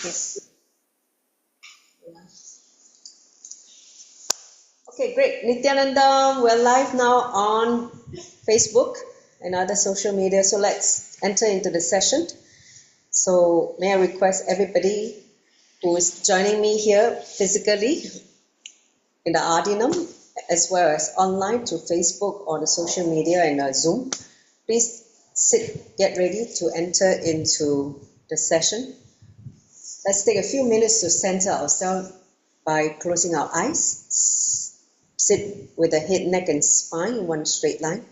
Yes. Okay, great. Nityananda, we're live now on Facebook and other social media. So let's enter into the session. So may I request everybody who is joining me here physically in the Ardinum, as well as online through Facebook or the social media and Zoom, please get ready to enter into the session. Let's take a few minutes to center ourselves by closing our eyes. Sit with the head, neck, and spine in one straight line.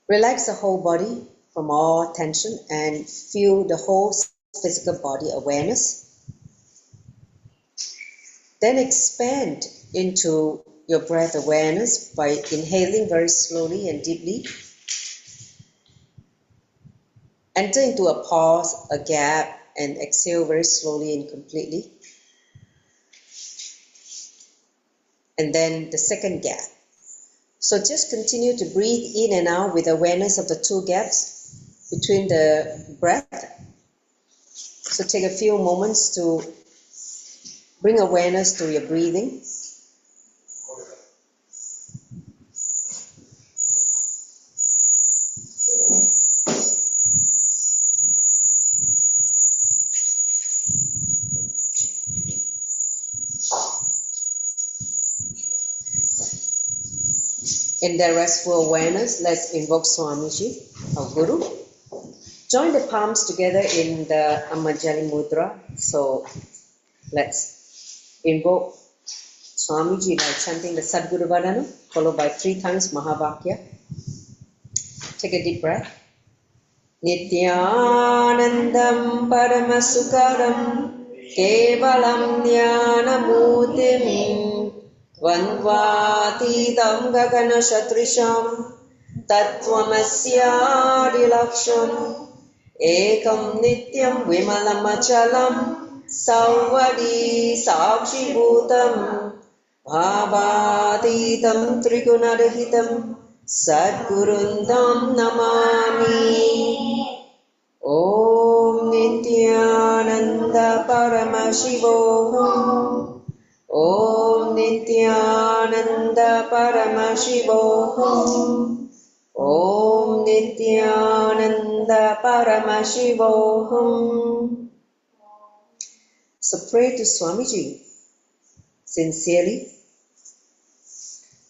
Relax the whole body from all tension and feel the whole physical body awareness. Then expand into your breath awareness by inhaling very slowly and deeply. Enter into a pause, a gap, and exhale very slowly and completely. And then the second gap. So just continue to breathe in and out with awareness of the two gaps between the breath. So take a few moments to bring awareness to your breathing. In that restful awareness, let's invoke Swamiji, our Guru. Join the palms together in the Amajali Mudra. So let's invoke Swamiji by chanting the Sadguru Vadana, followed by 3 times Mahavakya. Take a deep breath. Nityanandam Paramasukaram Kevalam Jnanamutim Dvandvatitam Gagana Shatrisham Tattvamasyadilaksham Ekam Nityam Vimalam Achalam Savvadi Sakshi Bhutam Bhavatitam Trigunarahitam Sadgurundam Namami. Om Nityananda Paramashivoham. Om Nityananda Paramashivoham. Om Nityananda Paramashivoham. So pray to Swamiji sincerely,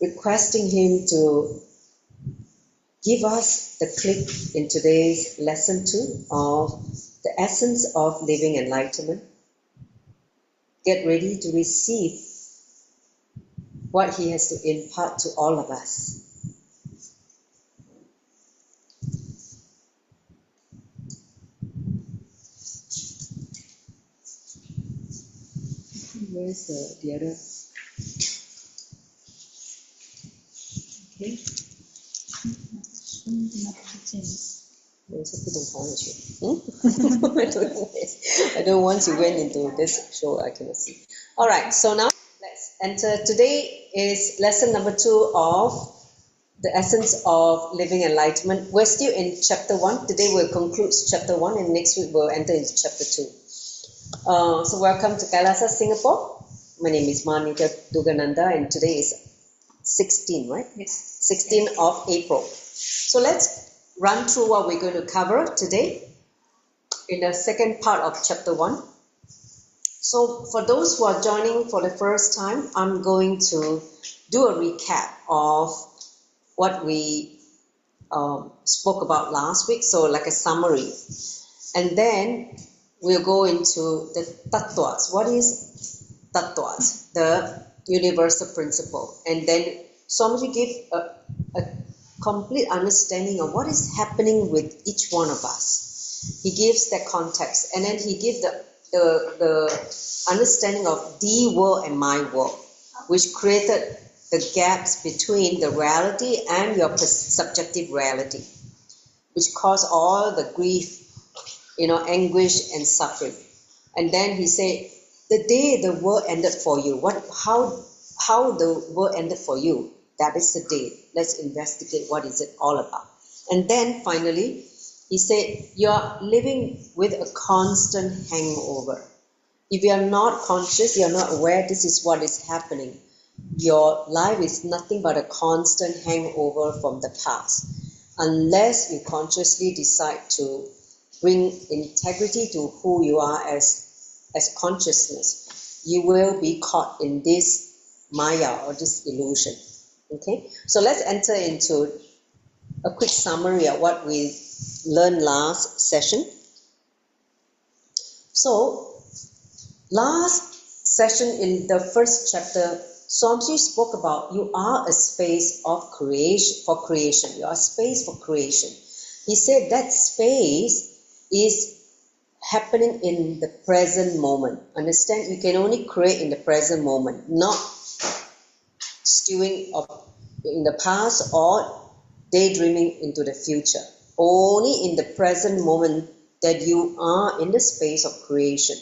requesting him to give us the click in today's lesson 2 of the essence of living enlightenment. Get ready to receive what he has to impart to all of us. Where's the other? Okay. I don't want to went into this show, I cannot see. All right, so now let's enter. Today is lesson number 2 of the essence of living enlightenment. We're still in chapter 1. Today we'll conclude chapter 1 and next week we'll enter into chapter 2. So welcome to Kailasa, Singapore. My name is Manika Dugananda and today is 16, right? Yes. 16 of April. So let's run through what we're going to cover today in the second part of chapter 1. So for those who are joining for the first time, I'm going to do a recap of what we spoke about last week, so like a summary. And then we'll go into the tattvas. What is tattvas? The universal principle. And then Swamiji gave a complete understanding of what is happening with each one of us. He gives that context, and then he gives the understanding of the world and my world, which created the gaps between the reality and your subjective reality, which caused all the grief, anguish and suffering. And then he said, the day the world ended for you, how the world ended for you, that is the day. Let's investigate what is it all about. And then finally, He said, you are living with a constant hangover. If you are not conscious, you are not aware this is what is happening, your life is nothing but a constant hangover from the past. Unless you consciously decide to bring integrity to who you are as consciousness, you will be caught in this maya or this illusion. Okay, so let's enter into a quick summary of what we learned last session. So, last session in the first chapter, Swamiji spoke about you are a space of creation. You are a space for creation. He said that space is happening in the present moment. Understand? You can only create in the present moment, not stewing in the past or daydreaming into the future. Only in the present moment that you are in the space of creation.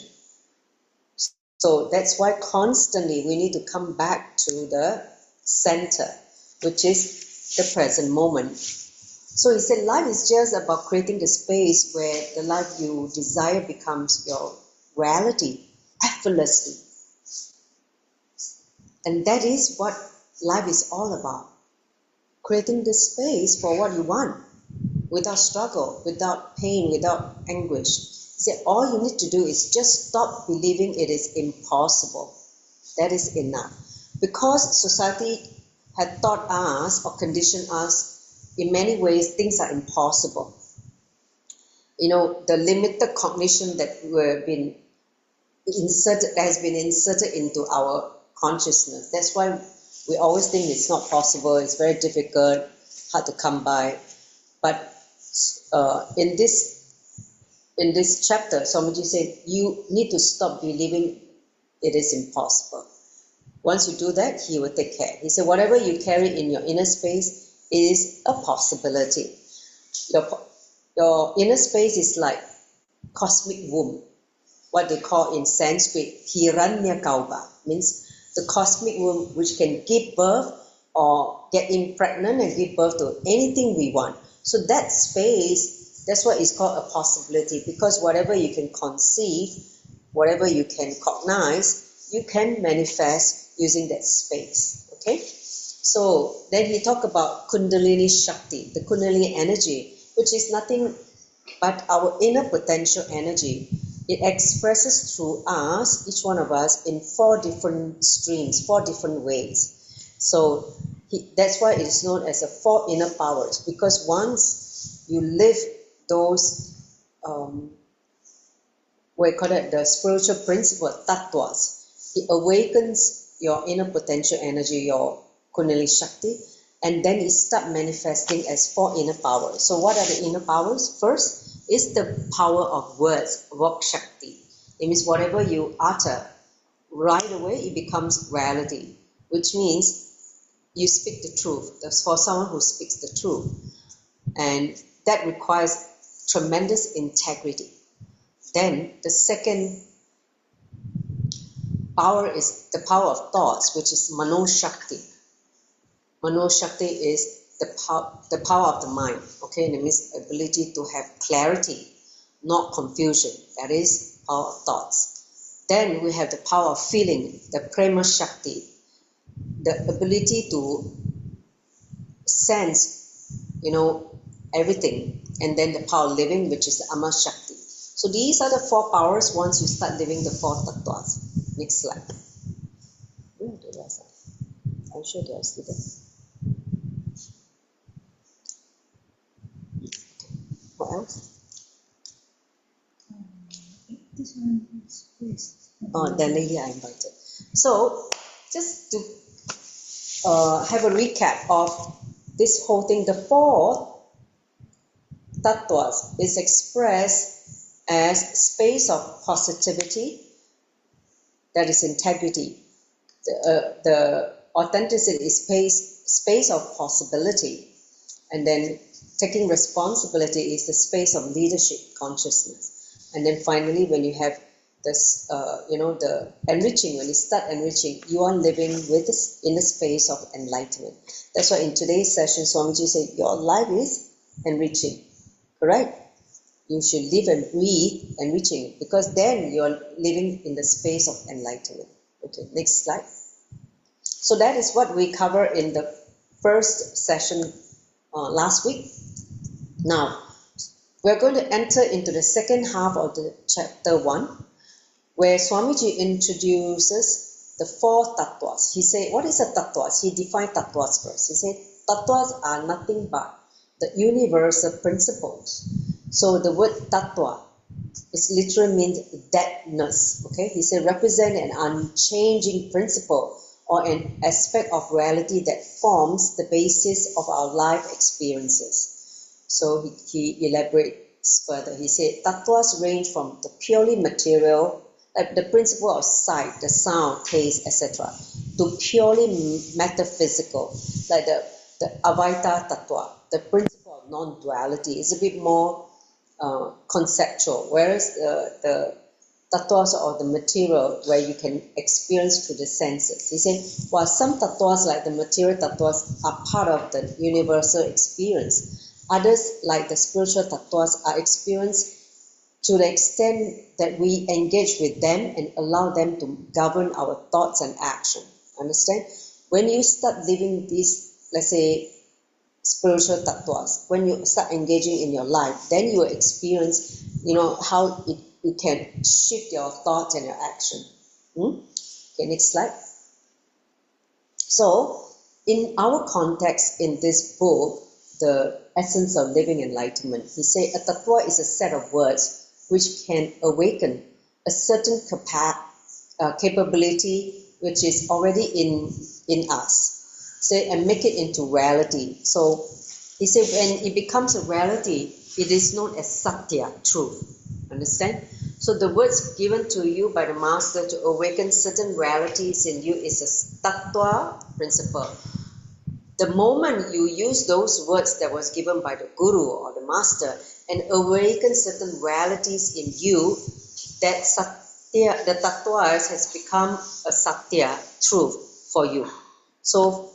So that's why constantly we need to come back to the center, which is the present moment. So he said life is just about creating the space where the life you desire becomes your reality effortlessly. And that is what life is all about. Creating the space for what you want without struggle, without pain, without anguish. He said, all you need to do is just stop believing it is impossible. That is enough. Because society had taught us or conditioned us in many ways things are impossible. You know, the limited cognition that has been inserted into our consciousness. That's why we always think it's not possible, it's very difficult, hard to come by. But in this chapter, Swamiji said, you need to stop believing it is impossible. Once you do that, he will take care. He said, whatever you carry in your inner space is a possibility. Your inner space is like cosmic womb, what they call in Sanskrit, Hiranyakaupa, means the cosmic womb which can give birth or get impregnant and give birth to anything we want. So that space, that's what is called a possibility, because whatever you can conceive, whatever you can cognize, you can manifest using that space. Okay? So then he talked about Kundalini Shakti, the Kundalini energy, which is nothing but our inner potential energy. It expresses through us, each one of us, in 4 different streams, 4 different ways. So that's why it is known as the 4 inner powers, because once you live those, we call it the spiritual principle, tattvas, it awakens your inner potential energy, your Kundalini Shakti, and then it starts manifesting as 4 inner powers. So what are the inner powers? First is the power of words, Vak Shakti. It means whatever you utter, right away it becomes reality, which means you speak the truth. That's for someone who speaks the truth. And that requires tremendous integrity. Then the second power is the power of thoughts, which is Mano Shakti. Mano Shakti is the power of the mind. Okay, and it means ability to have clarity, not confusion. That is power of thoughts. Then we have the power of feeling, the Prema Shakti, the ability to sense, everything. And then the power of living, which is the Ama Shakti. So these are the 4 powers once you start living the 4 tattvas. Next slide. I'm sure they are still there. What else? This one is this. Oh, the lady I invited. So, just to have a recap of this whole thing, the 4 tattvas is expressed as space of positivity, that is integrity. The authenticity is space of possibility, and then taking responsibility is the space of leadership, consciousness. And then finally, when you have this, the enriching, when you start enriching, you are living with this inner space of enlightenment. That's why in today's session, Swamiji said, your life is enriching, correct? you should live and breathe and reaching it, because then you're living in the space of enlightenment. Okay, next slide. So that is what we covered in the first session last week. Now, we're going to enter into the second half of the chapter 1, where Swamiji introduces the 4 tattvas. He said, what is a tattvas? He defined tattvas first. He said, tattvas are nothing but the universal principles. So the word tattva, it literally means deadness. Okay, he said, represent an unchanging principle or an aspect of reality that forms the basis of our life experiences. So he elaborates further. He said, tattvas range from the purely material, like the principle of sight, the sound, taste, etc., to purely metaphysical, like the Advaita tattva, the principle of non-duality, is a bit more conceptual, whereas the tattvas or the material where you can experience through the senses. He said, while some tattvas like the material tattvas are part of the universal experience, others like the spiritual tattvas are experienced to the extent that we engage with them and allow them to govern our thoughts and action. Understand? When you start living these, let's say, spiritual tattvas, when you start engaging in your life, then you will experience, how it can shift your thoughts and your action. Okay, next slide. So, in our context in this book, The Essence of Living Enlightenment, he said a tattva is a set of words which can awaken a certain capability which is already in us, say, and make it into reality. So he said when it becomes a reality, it is known as satya, truth. Understand? So the words given to you by the master to awaken certain realities in you is a tattva principle. The moment you use those words that was given by the guru or the master and awaken certain realities in you, that satya, the tattvas has become a satya, truth for you. So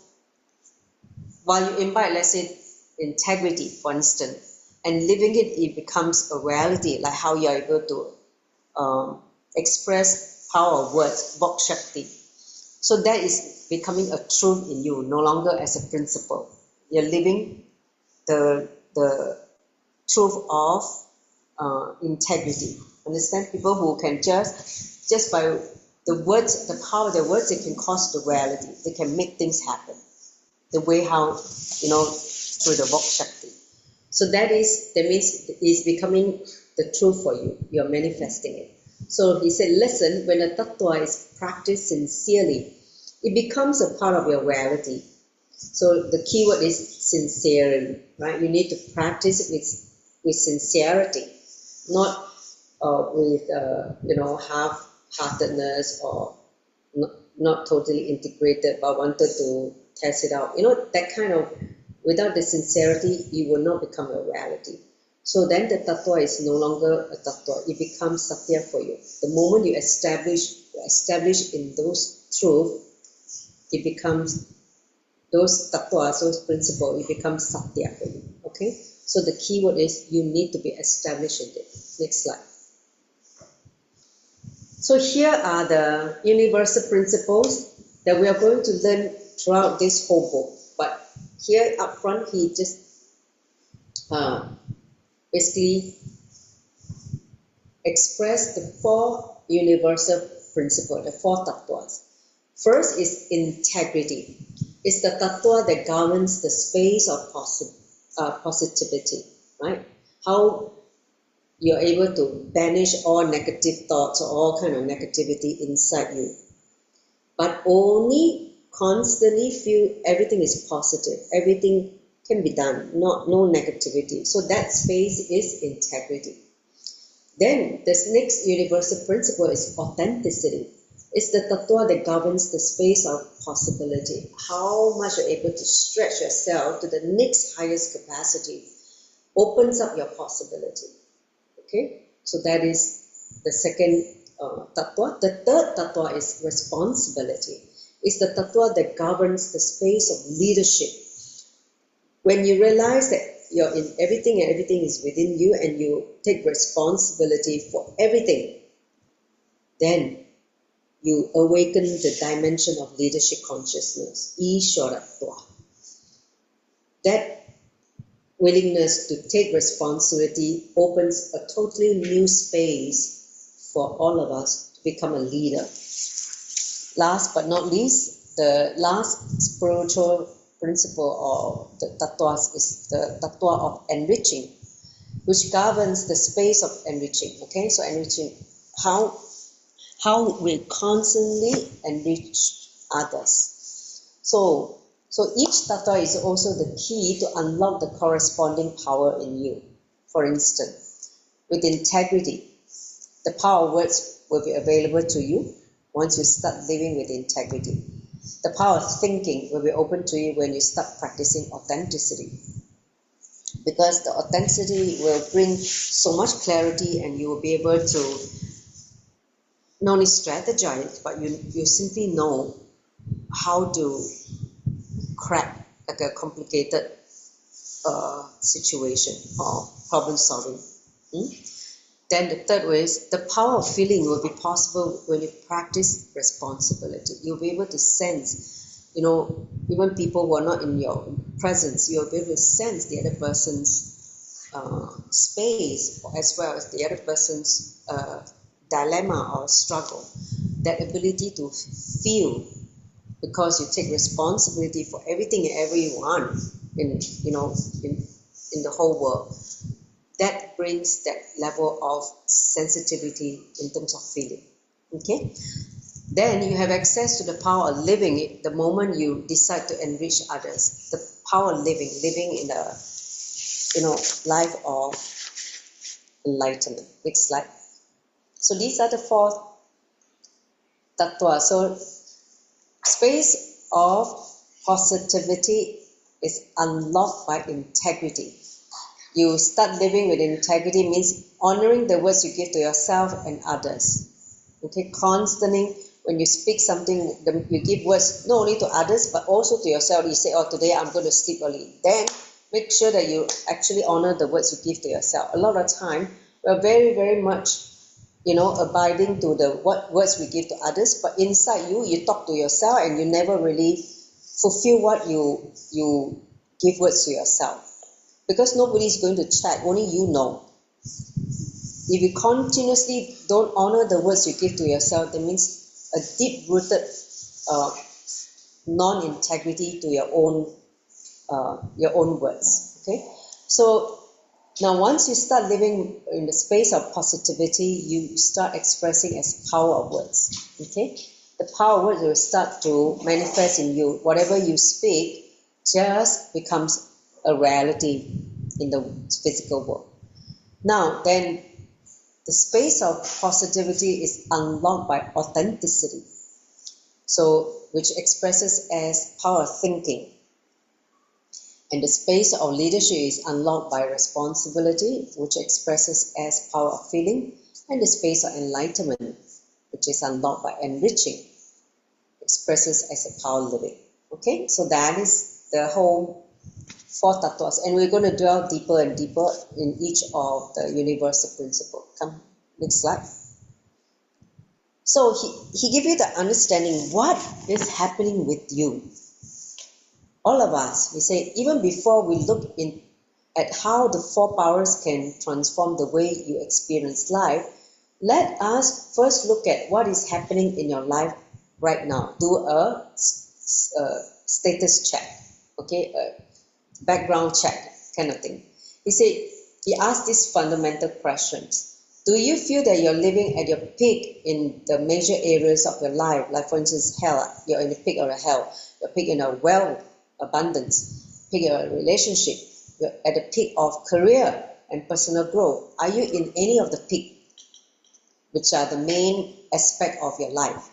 while you imbibe, let's say, integrity, for instance, and living it, it becomes a reality, like how you are able to express power of words, Vok Shakti. So that is becoming a truth in you, no longer as a principle. You're living the truth of integrity. Understand? People who can just by the words, the power of the words, they can cause the reality. They can make things happen. The way how, through the Vok Shakti. So that means it's becoming the truth for you. You're manifesting it. So he said, listen, when a tattva is practiced sincerely, it becomes a part of your reality. So the key word is sincerity, right? You need to practice it with sincerity, not with half-heartedness or not totally integrated, but wanted to test it out. That kind of, without the sincerity, it will not become a reality. So then the tattva is no longer a tattva. It becomes satya for you. The moment you establish in those truth, it becomes those tattvas, those principles, it becomes satya for you. Okay? So the key word is you need to be established in it. Next slide. So here are the universal principles that we are going to learn throughout this whole book. But here up front, he just basically expressed the 4 universal principles, the 4 tattvas. First is integrity. It's the tattva that governs the space of positivity, right? How you're able to banish all negative thoughts or all kind of negativity inside you, but only constantly feel everything is positive, everything can be done, no negativity. So that space is integrity. Then this next universal principle is authenticity. It's the tattva that governs the space of possibility. How much you're able to stretch yourself to the next highest capacity opens up your possibility. Okay, so that is the second tattva. The third tattva is responsibility. It's the tattva that governs the space of leadership. When you realize that you're in everything and everything is within you and you take responsibility for everything, then you awaken the dimension of leadership consciousness, Isharatva. That willingness to take responsibility opens a totally new space for all of us to become a leader. Last but not least, the last spiritual principle or the tattvas is the tattva of enriching, which governs the space of enriching. Okay, so enriching, how we constantly enrich others. So each tattva is also the key to unlock the corresponding power in you. For instance, with integrity, the power of words will be available to you once you start living with integrity. The power of thinking will be open to you when you start practicing authenticity. Because the authenticity will bring so much clarity and you will be able to not only strategize, but you simply know how to crack like a complicated situation or problem solving. Then the third way is the power of feeling will be possible when you practice responsibility. You'll be able to sense, even people who are not in your presence, you'll be able to sense the other person's space as well as the other person's dilemma or struggle. That ability to feel, because you take responsibility for everything and everyone in the whole world. That brings that level of sensitivity in terms of feeling. Okay? Then you have access to the power of living the moment you decide to enrich others. The power of living in the life of enlightenment. Next slide. So these are the four tattvas. So space of positivity is unlocked by integrity. You start living with integrity means honoring the words you give to yourself and others. Okay, constantly when you speak something, you give words not only to others but also to yourself. You say, "Oh, today I'm going to sleep early." Then make sure that you actually honor the words you give to yourself. A lot of time we're very, very much, abiding to the words we give to others, but inside you talk to yourself and you never really fulfill what you give words to yourself. Because nobody is going to check, only you know. If you continuously don't honor the words you give to yourself, that means a deep-rooted non-integrity to your own words. Okay, so now once you start living in the space of positivity, you start expressing as power of words. Okay, the power of words will start to manifest in you. Whatever you speak just becomes a reality in the physical world. Now then, the space of positivity is unlocked by authenticity, so which expresses as power of thinking. And the space of leadership is unlocked by responsibility, which expresses as power of feeling. And the space of enlightenment, which is unlocked by enriching, expresses as a power of living. Okay, so that is the whole four tattvas, and we're going to dwell deeper and deeper in each of the universal principles. Come, next slide. So he gave you the understanding what is happening with you. All of us, we say, even before we look at how the four powers can transform the way you experience life, let us first look at what is happening in your life right now. Do a status check, okay, a background check kind of thing. He asked these fundamental questions. Do you feel that you're living at your peak in the major areas of your life? Like for instance, health, you're in the peak of your health, you're peak in a wealth, abundance, peak of a relationship, you're at the peak of career and personal growth. Are you in any of the peak, which are the main aspect of your life?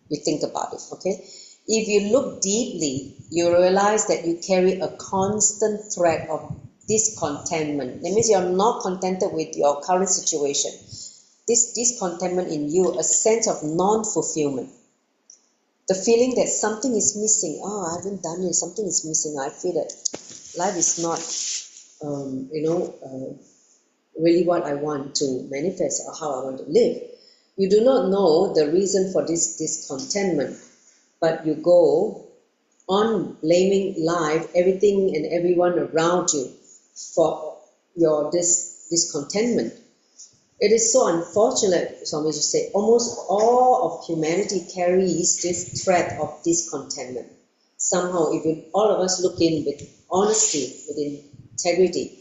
You think about it, okay? If you look deeply, you realize that you carry a constant thread of discontentment. That means you're not contented with your current situation. This discontentment in you, a sense of non-fulfillment. The feeling that something is missing. Oh, I haven't done it. Something is missing. I feel it. life is not, really what I want to manifest or how I want to live. You do not know the reason for this discontentment, but you go on blaming life, everything and everyone around you for your discontentment. It is so unfortunate, Swamiji said, almost all of humanity carries this thread of discontentment. Somehow, if all of us look in with honesty, with integrity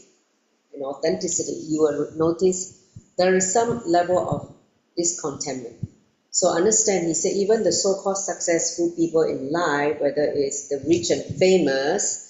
and authenticity, you will notice there is some level of discontentment. So understand, he said, even the so-called successful people in life, whether it's the rich and famous,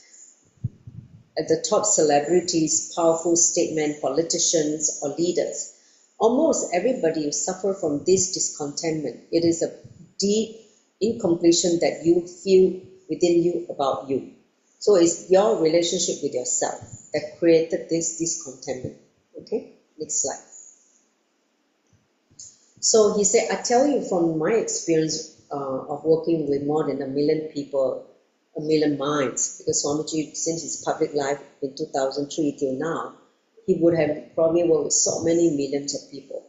at the top celebrities, powerful statesmen, politicians, or leaders, almost everybody will suffer from this discontentment. It is a deep incompletion that you feel within you about you. So it's your relationship with yourself that created this discontentment. Okay, next slide. So he said, I tell you from my experience of working with more than 1 million people, 1 million minds, because Swamiji, since his public life in 2003 till now, he would have probably worked with so many millions of people.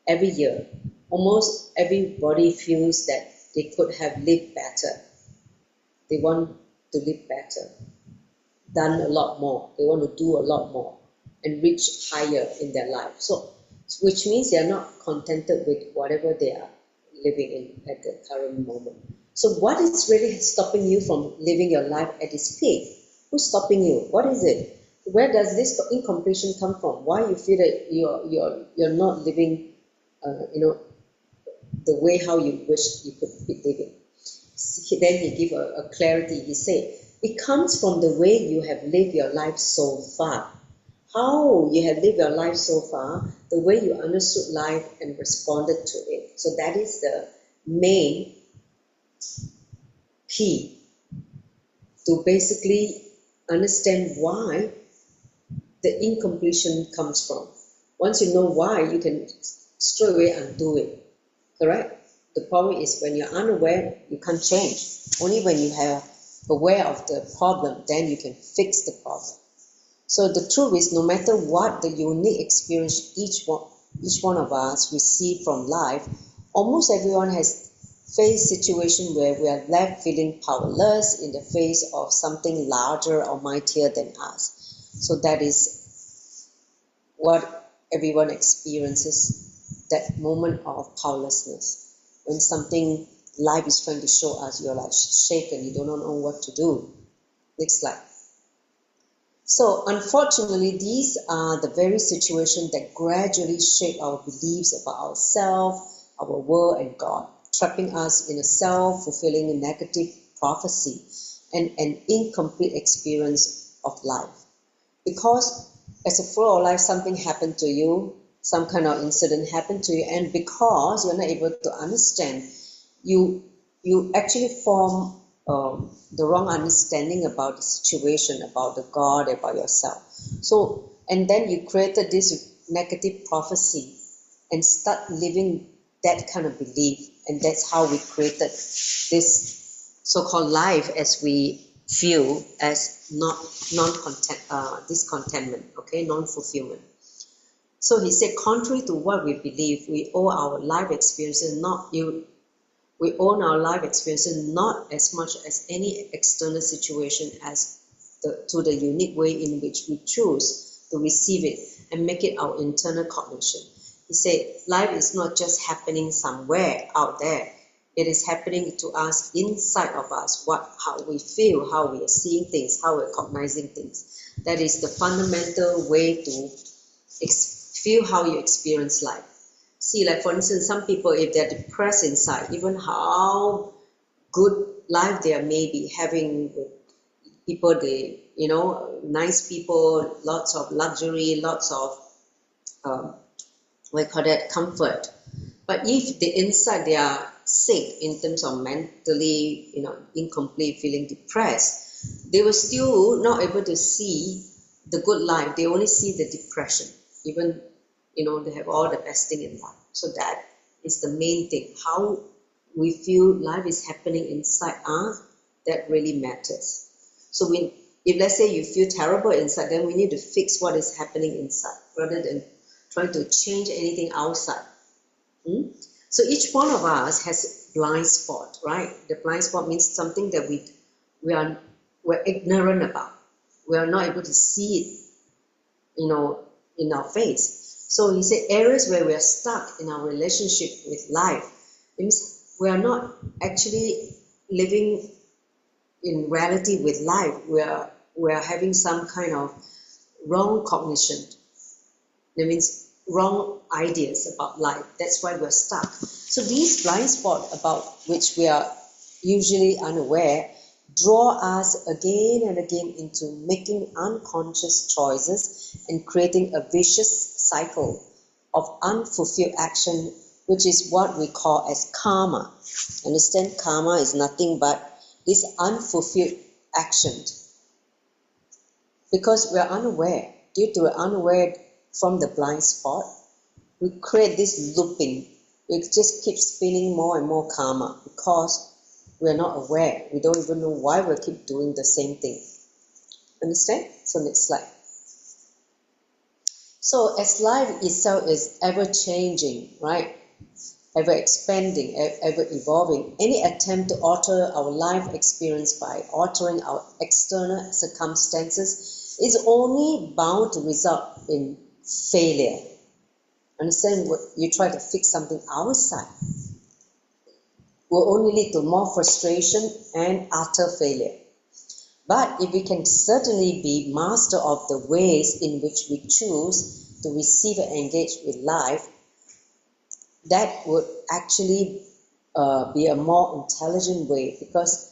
Every year, almost everybody feels that they could have lived better. They want to live better, done a lot more. They want to do a lot more and reach higher in their life. So, which means they are not contented with whatever they are living in at the current moment. So what is really stopping you from living your life at its peak? Who's stopping you? What is it? Where does this incompletion come from? Why you feel that you're not living, the way how you wish you could be living? Then he give a clarity. He said, it comes from the way you have lived your life so far. How you have lived your life so far, the way you understood life and responded to it. So that is the main key to basically understand why the incompletion comes from. Once you know why, you can straight away undo it. Correct? The problem is when you're unaware, you can't change. Only when you are aware of the problem, then you can fix the problem. So the truth is, no matter what the unique experience each one of us receive from life, almost everyone has faced situations where we are left feeling powerless in the face of something larger or mightier than us. So that is what everyone experiences, that moment of powerlessness. When something life is trying to show us, you're like shaken, you don't know what to do. Next slide. So unfortunately, these are the very situations that gradually shape our beliefs about ourselves, our world, and God, trapping us in a self-fulfilling negative prophecy and an incomplete experience of life. Because as a flow of life, something happened to you, some kind of incident happened to you, and because you're not able to understand, you actually form the wrong understanding about the situation, about the God, about yourself. So, and then you created this negative prophecy and start living that kind of belief, and that's how we created this so-called life as we feel as discontentment, okay, non-fulfillment. So he said, contrary to what we believe, we owe our life experiences we own our life experiences not as much as any external situation as to the unique way in which we choose to receive it and make it our internal cognition. He said, life is not just happening somewhere out there. It is happening to us inside of us, how we feel, how we are seeing things, how we're cognizing things. That is the fundamental way to feel how you experience life. See, like for instance, some people, if they're depressed inside, even how good life they are maybe having with people, nice people, lots of luxury, lots of, comfort. But if the inside they are sick in terms of mentally, incomplete, feeling depressed, they were still not able to see the good life. They only see the depression, even they have all the best thing in life. So that is the main thing. How we feel life is happening inside us, that really matters. So If let's say you feel terrible inside, then we need to fix what is happening inside rather than trying to change anything outside. So each one of us has blind spot, right? The blind spot means something that we're ignorant about. We are not able to see it, in our face. So he said areas where we are stuck in our relationship with life means we are not actually living in reality with life. We are having some kind of wrong cognition. That means wrong ideas about life. That's why we're stuck. So these blind spots about which we are usually unaware draw us again and again into making unconscious choices and creating a vicious cycle of unfulfilled action, which is what we call as karma. Understand, karma is nothing but this unfulfilled action. Because we are unaware, due to unaware from the blind spot, we create this looping. It just keeps spinning more and more karma because we're not aware. We don't even know why we keep doing the same thing. Understand? So next slide. So as life itself is ever changing, right? Ever expanding, ever evolving, any attempt to alter our life experience by altering our external circumstances is only bound to result in failure. Understand? What you try to fix something outside will only lead to more frustration and utter failure. But if we can certainly be master of the ways in which we choose to receive and engage with life, that would actually be a more intelligent way, because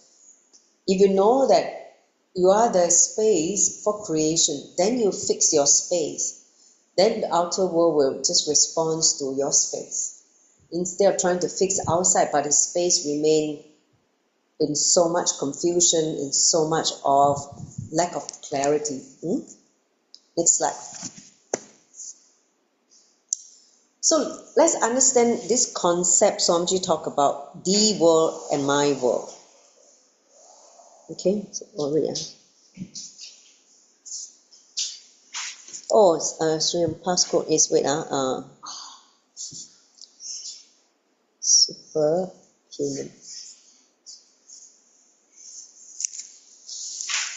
if you know that you are the space for creation, then you fix your space. Then the outer world will just respond to your space. Instead of trying to fix outside, but the space remain in so much confusion, in so much of lack of clarity. Next slide. So let's understand this concept Swamiji talk about the world and my world. Okay, so Sri passcode is superhuman.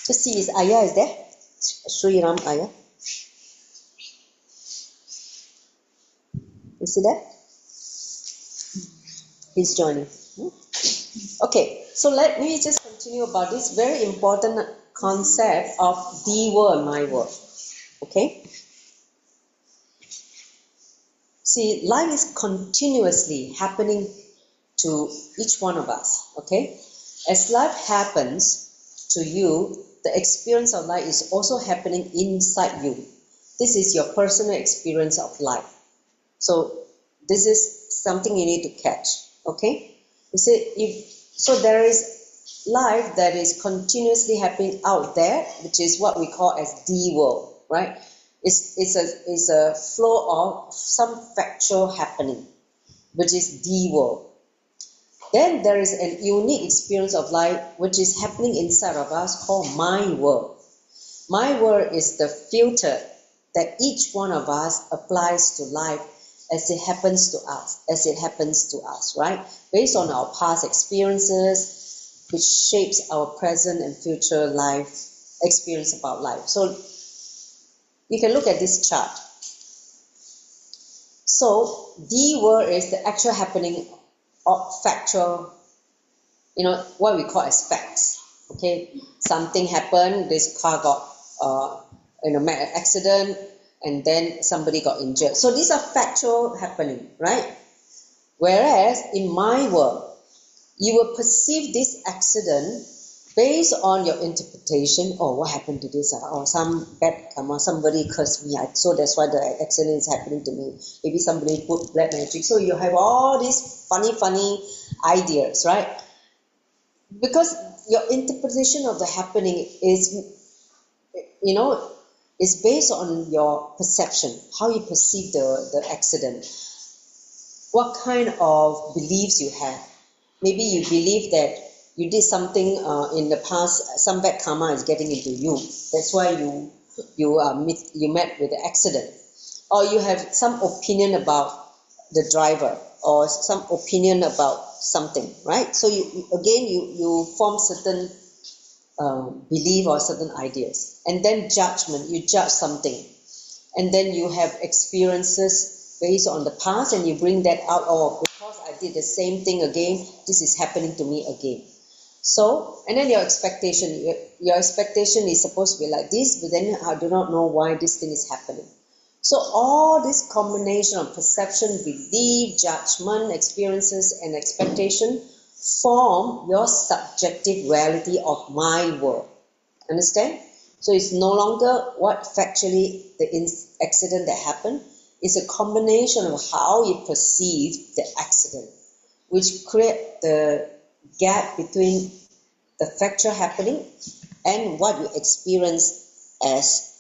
Just see, is Ayah is there? Sri Ram Ayah. You see that? He's joining. Okay, so let me just continue about this very important concept of the world and my world. Okay? See, life is continuously happening to each one of us. Okay? As life happens to you, the experience of life is also happening inside you. This is your personal experience of life. So this is something you need to catch. Okay? You see, so there is life that is continuously happening out there, which is what we call as the world, right? It's a flow of some factual happening, which is the world. Then there is a unique experience of life which is happening inside of us called my world. My world is the filter that each one of us applies to life as it happens to us, right? Based on our past experiences, which shapes our present and future life experience about life. So you can look at this chart. So the world is the actual happening of factual, what we call as facts. Okay, something happened, this car got met an accident, and then somebody got injured. So these are factual happening, right? Whereas in my world, you will perceive this accident based on your interpretation. Oh, what happened to this? Or some bad karma, somebody cursed me, so that's why the accident is happening to me. Maybe somebody put black magic. So you have all these funny ideas, right? Because your interpretation of the happening is based on your perception, how you perceive the accident, what kind of beliefs you have. Maybe you believe that you did something in the past, some bad karma is getting into you. That's why you met with the accident, or you have some opinion about the driver, or some opinion about something, right? So you form certain belief or certain ideas, and then judgment, you judge something, and then you have experiences based on the past, and you bring that out. Oh, because I did the same thing again, this is happening to me again. So, and then your expectation is supposed to be like this, but then I do not know why this thing is happening. So all this combination of perception, belief, judgment, experiences, and expectation form your subjective reality of my world. Understand? So it's no longer what factually the accident that happened. It's a combination of how you perceive the accident, which create the gap between the factual happening and what you experience as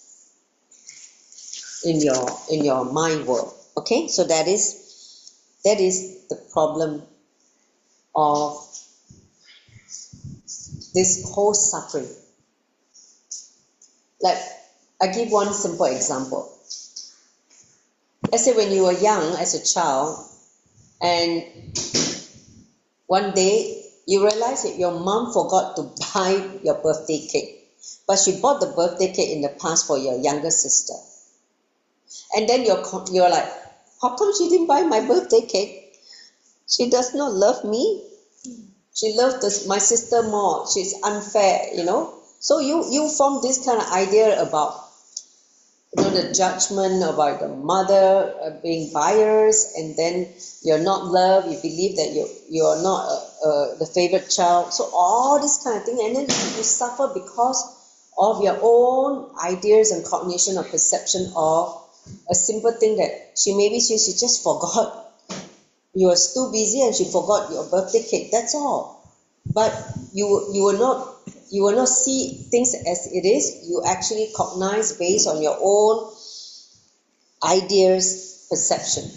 in your mind world. Okay, so that is the problem of this whole suffering. Like, I give one simple example. Let's say when you were young as a child, and one day you realize that your mom forgot to buy your birthday cake, but she bought the birthday cake in the past for your younger sister. And then you're like, how come she didn't buy my birthday cake? She does not love me. She loves my sister more. She's unfair, So you form this kind of idea about the judgment about the mother being biased, and then you're not loved. You believe that you're not the favorite child. So all this kind of thing, and then you suffer because of your own ideas and cognition or perception of a simple thing that she just forgot. You was too busy and she forgot your birthday cake. That's all. But you will not see things as it is. You actually cognize based on your own ideas, perception,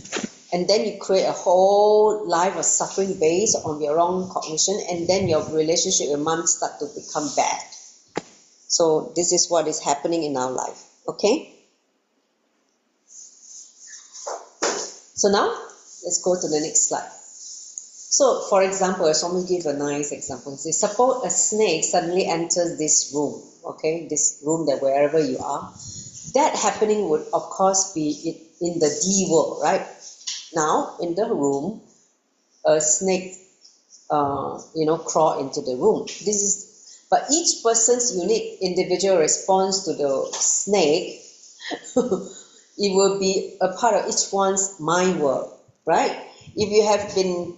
and then you create a whole life of suffering based on your own cognition, and then your relationship with mom start to become bad. So this is what is happening in our life. Okay. So now let's go to the next slide. So, for example, Swami give a nice example. Say, suppose a snake suddenly enters this room, okay, this room that wherever you are, that happening would, of course, be in the D world, right? Now, in the room, a snake, crawl into the room. But each person's unique individual response to the snake, it will be a part of each one's mind world, right? If you have been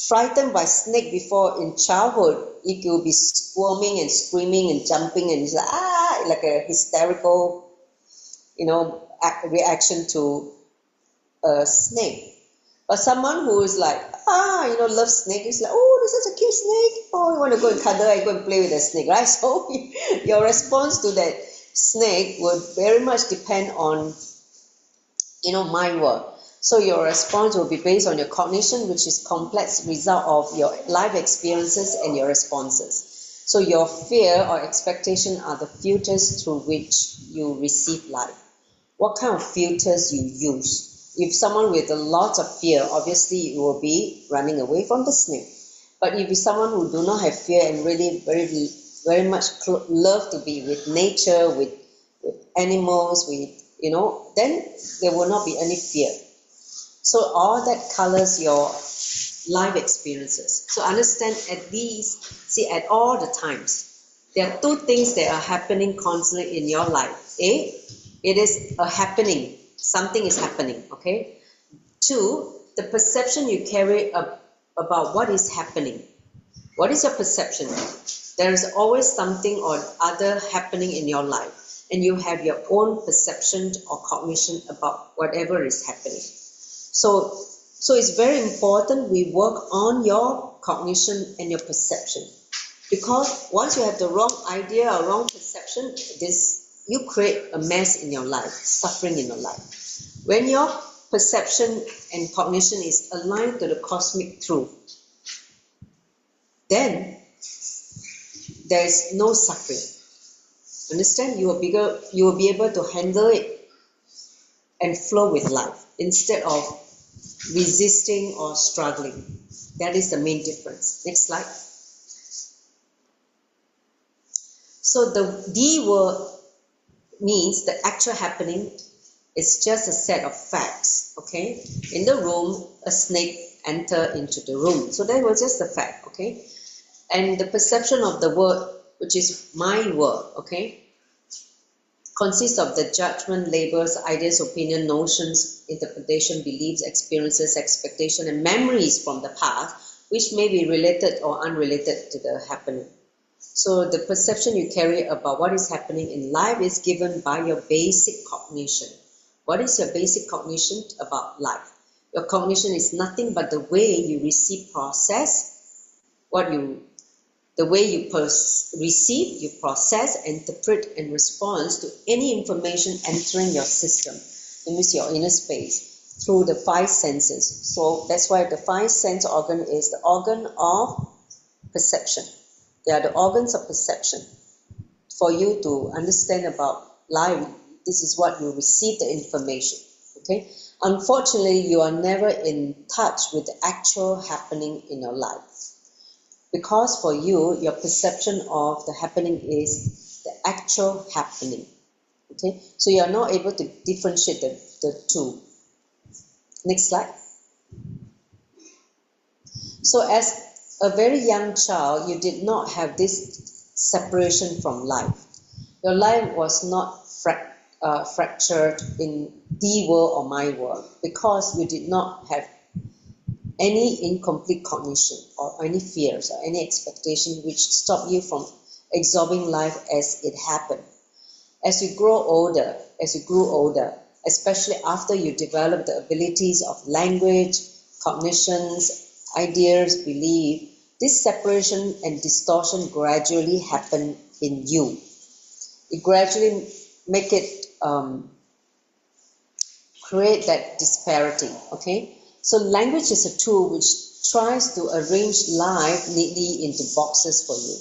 frightened by snake before in childhood, it will be squirming and screaming and jumping, and it's like a hysterical, reaction to a snake. But someone who is like, loves snake, is like, oh, this is a cute snake. Oh, you want to go and cuddle and go and play with the snake, right? So your response to that snake would very much depend on, mind world. So your response will be based on your cognition, which is complex result of your life experiences and your responses. So your fear or expectation are the filters through which you receive life. What kind of filters you use? If someone with a lot of fear, obviously you will be running away from the snake. But if it's someone who do not have fear and really very, very much love to be with nature, with animals, then there will not be any fear. So all that colors your life experiences. So understand at all the times, there are two things that are happening constantly in your life. A, it is a happening. Something is happening, okay? Two, the perception you carry about what is happening. What is your perception? There is always something or other happening in your life, and you have your own perception or cognition about whatever is happening. So it's very important we work on your cognition and your perception, because once you have the wrong idea or wrong perception, you create a mess in your life, suffering in your life. When your perception and cognition is aligned to the cosmic truth, then there is no suffering. Understand? You will be able to handle it and flow with life instead of resisting or struggling. That is the main difference. Next slide. So the D word means the actual happening is just a set of facts. Okay, in the room, a snake entered into the room. So that was just a fact. Okay, and the perception of the word, which is my word, okay, consists of the judgment, labels, ideas, opinion, notions, interpretation, beliefs, experiences, expectation, and memories from the past, which may be related or unrelated to the happening. So the perception you carry about what is happening in life is given by your basic cognition. What is your basic cognition about life? Your cognition is nothing but the way you receive, process, the way you receive, you process, interpret, and respond to any information entering your system, that means your inner space, through the five senses. So that's why the five sense organ is the organ of perception. They are the organs of perception. For you to understand about life, this is what you receive the information. Okay? Unfortunately, you are never in touch with the actual happening in your life. Because for you, your perception of the happening is the actual happening. Okay? So you are not able to differentiate the two. Next slide. So as a very young child, you did not have this separation from life. Your life was not fractured in the world or my world because you did not have any incomplete cognition or any fears or any expectation which stop you from absorbing life as it happened. As you grew older, especially after you develop the abilities of language, cognitions, ideas, belief, this separation and distortion gradually happen in you. It gradually make it create that disparity. Okay, so language is a tool which tries to arrange life neatly into boxes for you.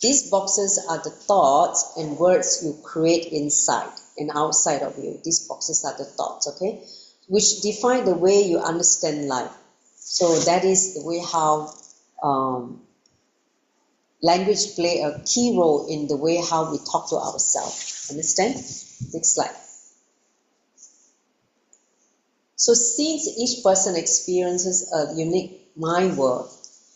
These boxes are the thoughts and words you create inside and outside of you. These boxes are the thoughts, okay, which define the way you understand life. So that is the way how language play a key role in the way how we talk to ourselves. Understand? Next slide. So since each person experiences a unique mind world,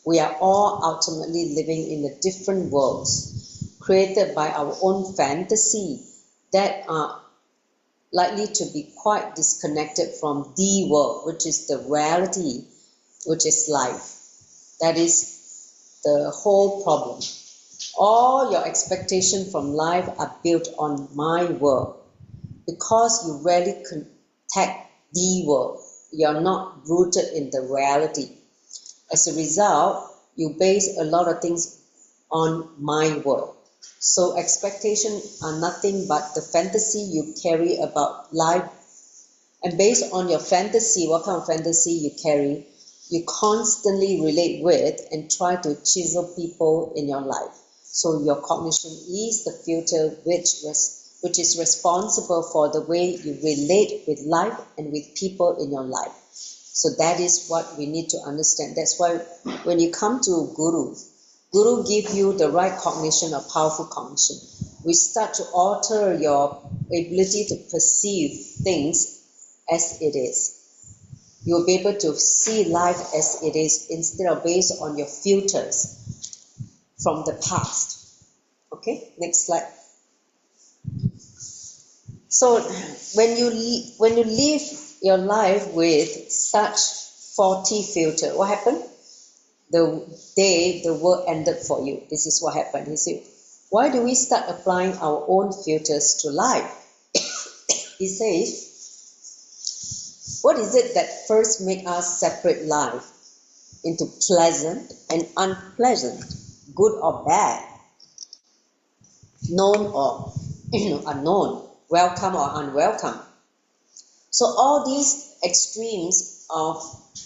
we are all ultimately living in the different worlds created by our own fantasy that are likely to be quite disconnected from the world, which is the reality, which is life. That is the whole problem. All your expectations from life are built on my world. Because you rarely contact the world, you are not rooted in the reality. As a result, you base a lot of things on my world. So expectations are nothing but the fantasy you carry about life. And based on your fantasy, what kind of fantasy you carry, you constantly relate with and try to chisel people in your life. So your cognition is the filter which is responsible for the way you relate with life and with people in your life. So that is what we need to understand. That's why when you come to Guru give you the right cognition or powerful cognition. We start to alter your ability to perceive things as it is. You'll be able to see life as it is instead of based on your filters from the past. Okay, next slide. So when you live your life with such faulty filter, what happened? The day the world ended for you, this is what happened. You see, why do we start applying our own filters to life? He says, what is it that first make us separate life into pleasant and unpleasant, good or bad, known or unknown, welcome or unwelcome? So all these extremes of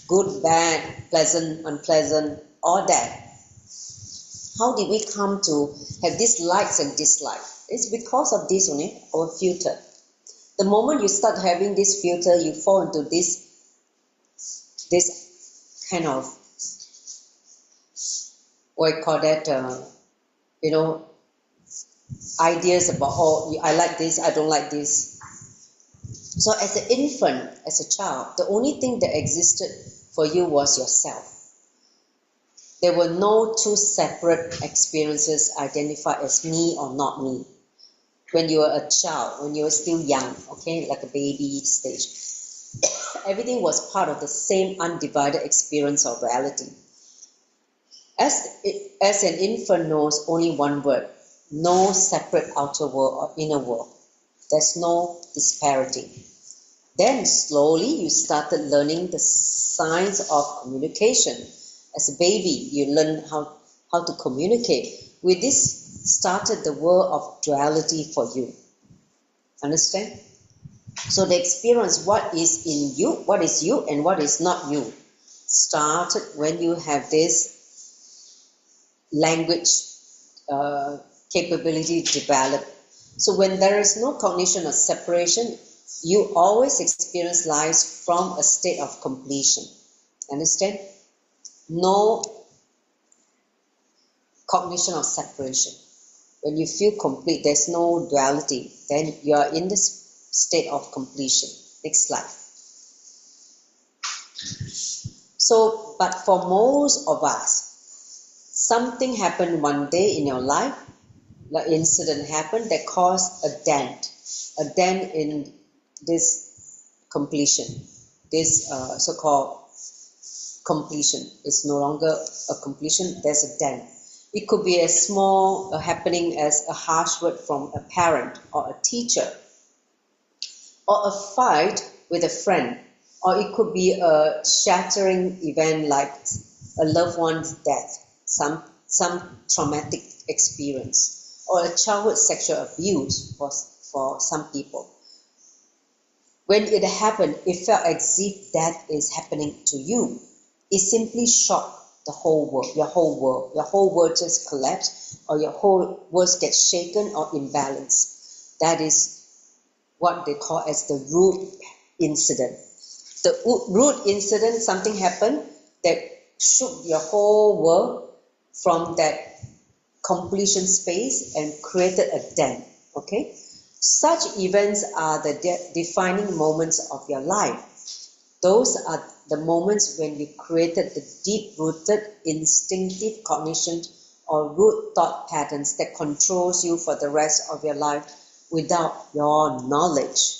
good, bad, pleasant, unpleasant, all that How did we come to have these likes and dislikes? It's because of this only, our filter. The moment you start having this filter, you fall into this kind of, what I call that, ideas about, oh, I like this, I don't like this. So as an infant, as a child, the only thing that existed for you was yourself. There were no two separate experiences identified as me or not me. When you were a child, when you were still young, okay, like a baby stage, everything was part of the same undivided experience of reality. As an infant knows only one word, no separate outer world or inner world. There's no disparity. Then slowly you started learning the science of communication. As a baby, you learn how to communicate. With this started the world of duality for you. Understand? So the experience, what is in you, what is you and what is not you, started when you have this language capability developed. So when there is no cognition of separation, you always experience life from a state of completion. Understand? No cognition of separation. When you feel complete, there's no duality, then you are in this state of completion. Next slide. So, but for most of us, something happened one day in your life, the incident happened that caused a dent in this completion, this so-called completion. It's no longer a completion, there's a dent. It could be as small happening as a harsh word from a parent or a teacher, or a fight with a friend, or it could be a shattering event like a loved one's death, some traumatic experience, or a childhood sexual abuse for some people. When it happened, it felt as if that is happening to you. It simply shocked the whole world, your whole world. Your whole world just collapsed, or your whole world gets shaken or imbalanced. That is what they call as the root incident. The root incident, something happened that shook your whole world from that completion space and created a dent. Okay? Such events are the defining moments of your life. Those are the moments when you created the deep-rooted instinctive cognition or root thought patterns that controls you for the rest of your life without your knowledge.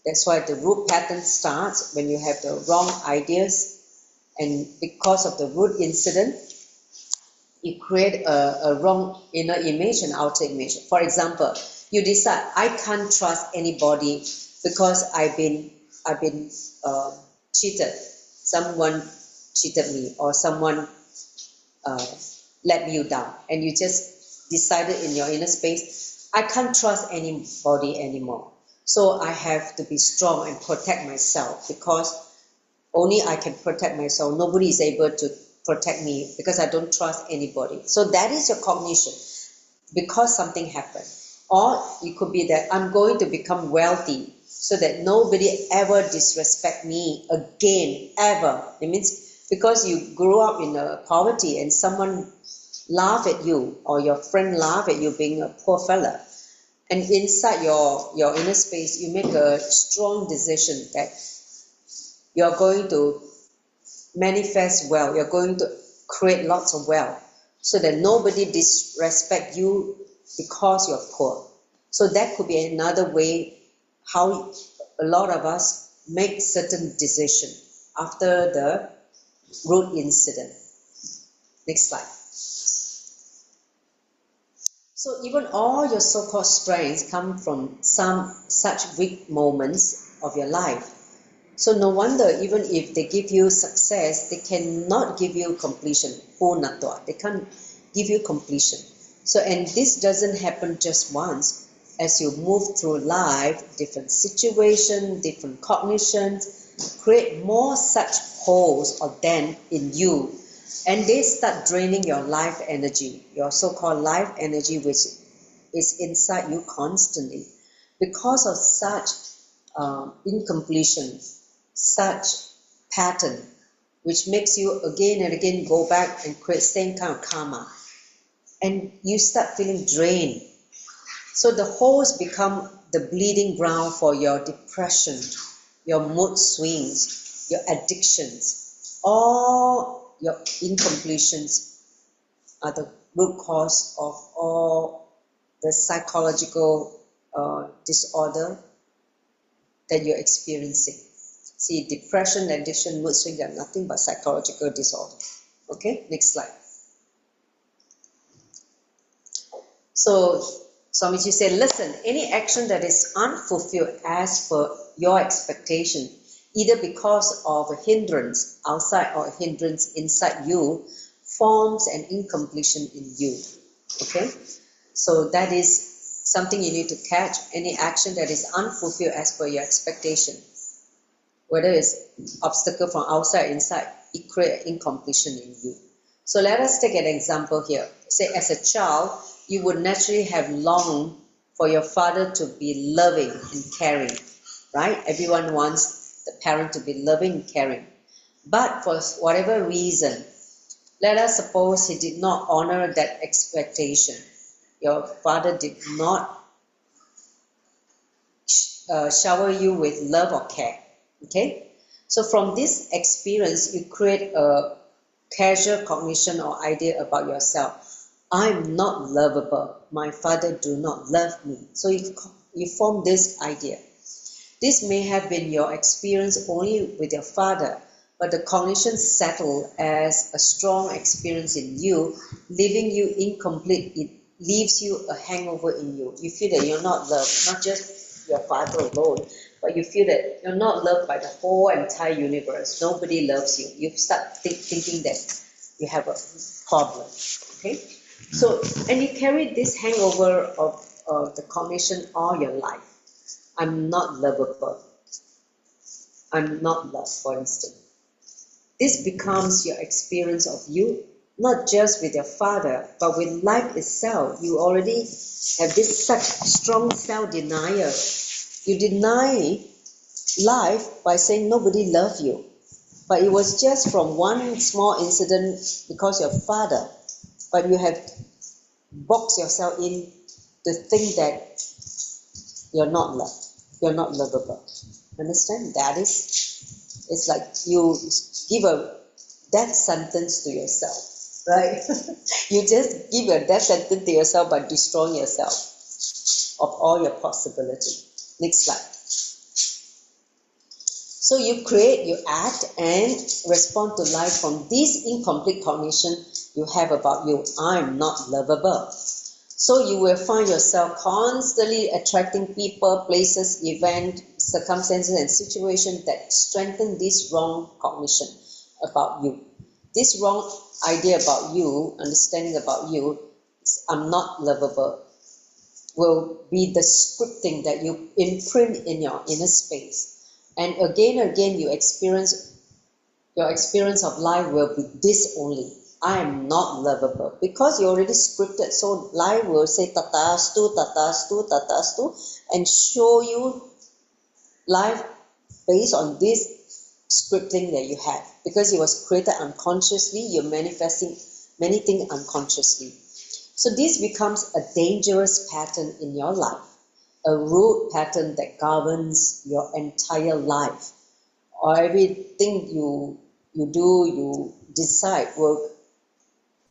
That's why the root pattern starts when you have the wrong ideas, and because of the root incident, you create a wrong inner image and outer image. For example, you decide, I can't trust anybody because I've been cheated. Someone cheated me, or someone let you down, and you just decided in your inner space, I can't trust anybody anymore. So I have to be strong and protect myself, because only I can protect myself. Nobody is able to protect me because I don't trust anybody. So that is your cognition, because something happened. Or it could be that I'm going to become wealthy so that nobody ever disrespect me again, ever. It means because you grew up in poverty and someone laugh at you, or your friend laugh at you being a poor fella, and inside your inner space you make a strong decision that you're going to manifest wealth, you're going to create lots of wealth so that nobody disrespect you because you're poor. So that could be another way how a lot of us make certain decisions after the root incident. Next slide. So even all your so-called strengths come from some such weak moments of your life. So no wonder even if they give you success, they cannot give you completion, purnatva. They can't give you completion. So, and this doesn't happen just once. As you move through life, different situations, different cognitions, create more such holes or dent in you And they start draining your life energy, your so-called life energy, which is inside you constantly. Because of such incompletion, such pattern, which makes you again and again go back and create same kind of karma. And you start feeling drained. So the holes become the bleeding ground for your depression, your mood swings, your addictions. All your incompletions are the root cause of all the psychological disorder that you're experiencing. See, depression, addiction, mood swing are nothing but psychological disorder. Okay, next slide. So Swamiji said, listen, any action that is unfulfilled as per your expectation, either because of a hindrance outside or a hindrance inside you, forms an incompletion in you. Okay? So that is something you need to catch. Any action that is unfulfilled as per your expectation, whether it's obstacle from outside or inside, it creates incompletion in you. So let us take an example here. Say as a child, you would naturally have longed for your father to be loving and caring, right? Everyone wants the parent to be loving and caring. But for whatever reason, let us suppose he did not honor that expectation. Your father did not shower you with love or care. Okay? So from this experience, you create a casual cognition or idea about yourself. I'm not lovable. My father do not love me. So you form this idea. This may have been your experience only with your father, but the cognition settled as a strong experience in you, leaving you incomplete. It leaves you a hangover in you. You feel that you're not loved, not just your father alone, but you feel that you're not loved by the whole entire universe. Nobody loves you. You start thinking that you have a problem. Okay? So, and you carry this hangover of the cognition all your life. I'm not lovable. I'm not loved, for instance. This becomes your experience of you, not just with your father, but with life itself. You already have this such strong self-denial. You deny life by saying nobody loves you. But it was just from one small incident because your father, but you have boxed yourself in to think that you're not loved, you're not lovable. Understand? That is, it's like you give a death sentence to yourself, right? You just give a death sentence to yourself by destroying yourself of all your possibility. Next slide. So you create, you act, and respond to life from this incomplete cognition you have about you. I'm not lovable. So you will find yourself constantly attracting people, places, events, circumstances, and situations that strengthen this wrong cognition about you. This wrong idea about you, understanding about you, I'm not lovable, will be the scripting that you imprint in your inner space. And again, your experience of life will be this only. I am not lovable. Because you already scripted, so life will say tatastu, tatastu, tatastu, and show you life based on this scripting that you have. Because it was created unconsciously, you're manifesting many things unconsciously. So this becomes a dangerous pattern in your life, a root pattern that governs your entire life. Or everything you do, you decide will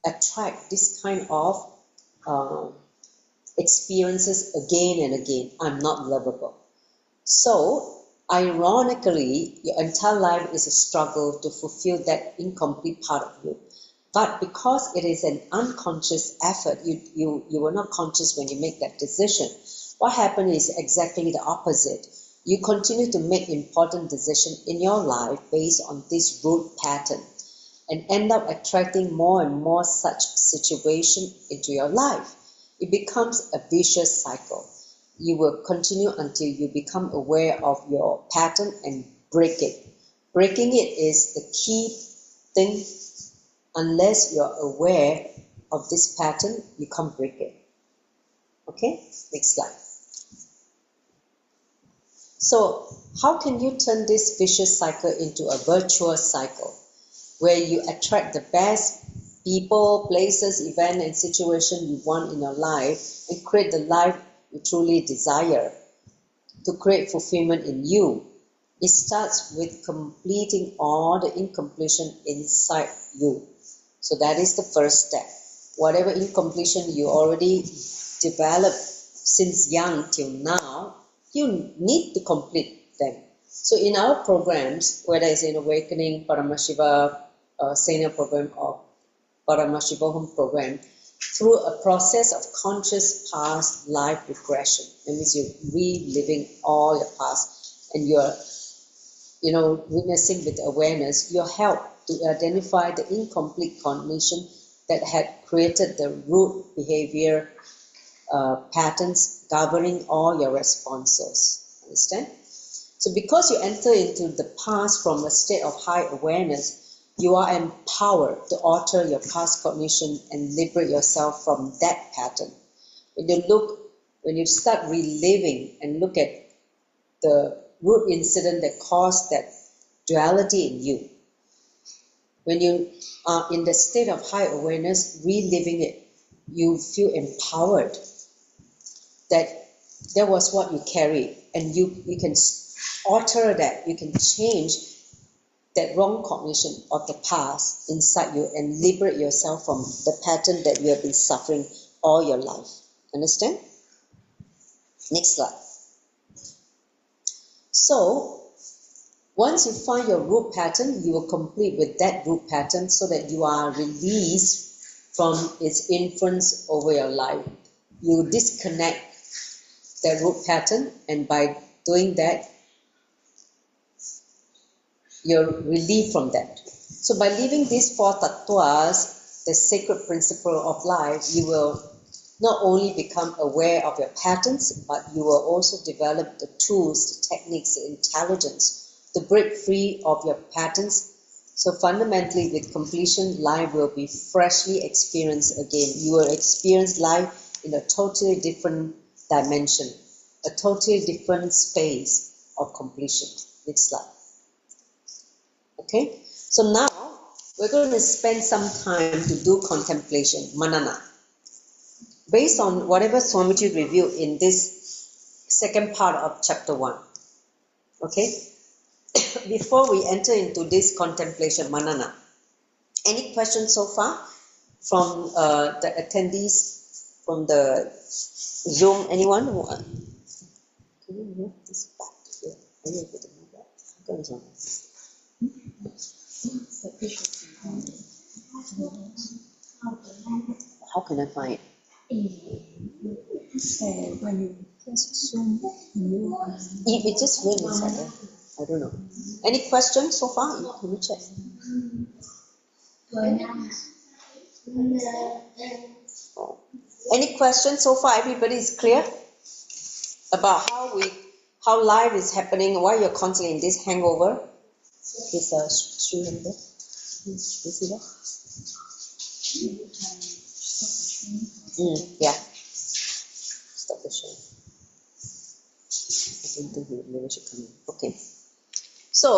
attract this kind of experiences again and again. I'm not lovable. So, ironically, your entire life is a struggle to fulfill that incomplete part of you. But because it is an unconscious effort, you were not conscious when you make that decision. What happened is exactly the opposite. You continue to make important decisions in your life based on this root pattern and end up attracting more and more such situations into your life. It becomes a vicious cycle. You will continue until you become aware of your pattern and break it. Breaking it is the key thing unless you're aware of this pattern, you can't break it. Okay, next slide. So how can you turn this vicious cycle into a virtuous cycle where you attract the best people, places, events, and situations you want in your life and create the life you truly desire to create fulfillment in you? It starts with completing all the incompletion inside you. So that is the first step. Whatever incompletion you already developed since young till now, you need to complete them. So in our programs, whether it's in Awakening, Paramashiva Senior Program or Paramashiva Home Program, through a process of conscious past life regression, that means you're reliving all your past and you're witnessing with awareness, you're helped to identify the incomplete cognition that had created the root behavior patterns governing all your responses. Understand? So because you enter into the past from a state of high awareness, you are empowered to alter your past cognition and liberate yourself from that pattern. When you start reliving and look at the root incident that caused that duality in you, when you are in the state of high awareness, reliving it, you feel empowered that was what you carry, and you can alter that, you can change that wrong cognition of the past inside you and liberate yourself from the pattern that you have been suffering all your life. Understand? Next slide. So, once you find your root pattern, you will complete with that root pattern so that you are released from its influence over your life. You disconnect the root pattern, and by doing that, you're relieved from that. So by living these four tattvas, the sacred principle of life, you will not only become aware of your patterns, but you will also develop the tools, the techniques, the intelligence to break free of your patterns. So fundamentally, with completion, life will be freshly experienced again. You will experience life in a totally different dimension, a totally different space of completion. Next slide. Okay, so now we're going to spend some time to do contemplation, manana, based on whatever Swamiji reviewed in this second part of chapter 1. Okay, before we enter into this contemplation, manana, any questions so far from the attendees from the Zoom? Anyone? Can you move this back here? Are you able to move that? How come it's on? How can I find it? When you press Zoom, If it just went inside there, I don't know. Any questions so far? Can you check? Oh. Any questions so far? Everybody is clear about how life is happening, why you're constantly in this hangover. This stream there. You see that? Yeah. Stop the show. I don't think he never should come in. Okay. So,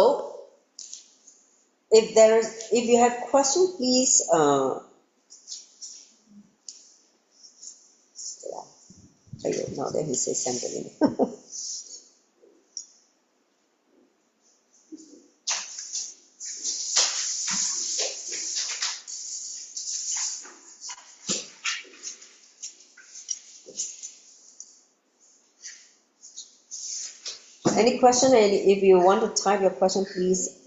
if you have questions, please. Now that he says something. Any question? And if you want to type your question, please.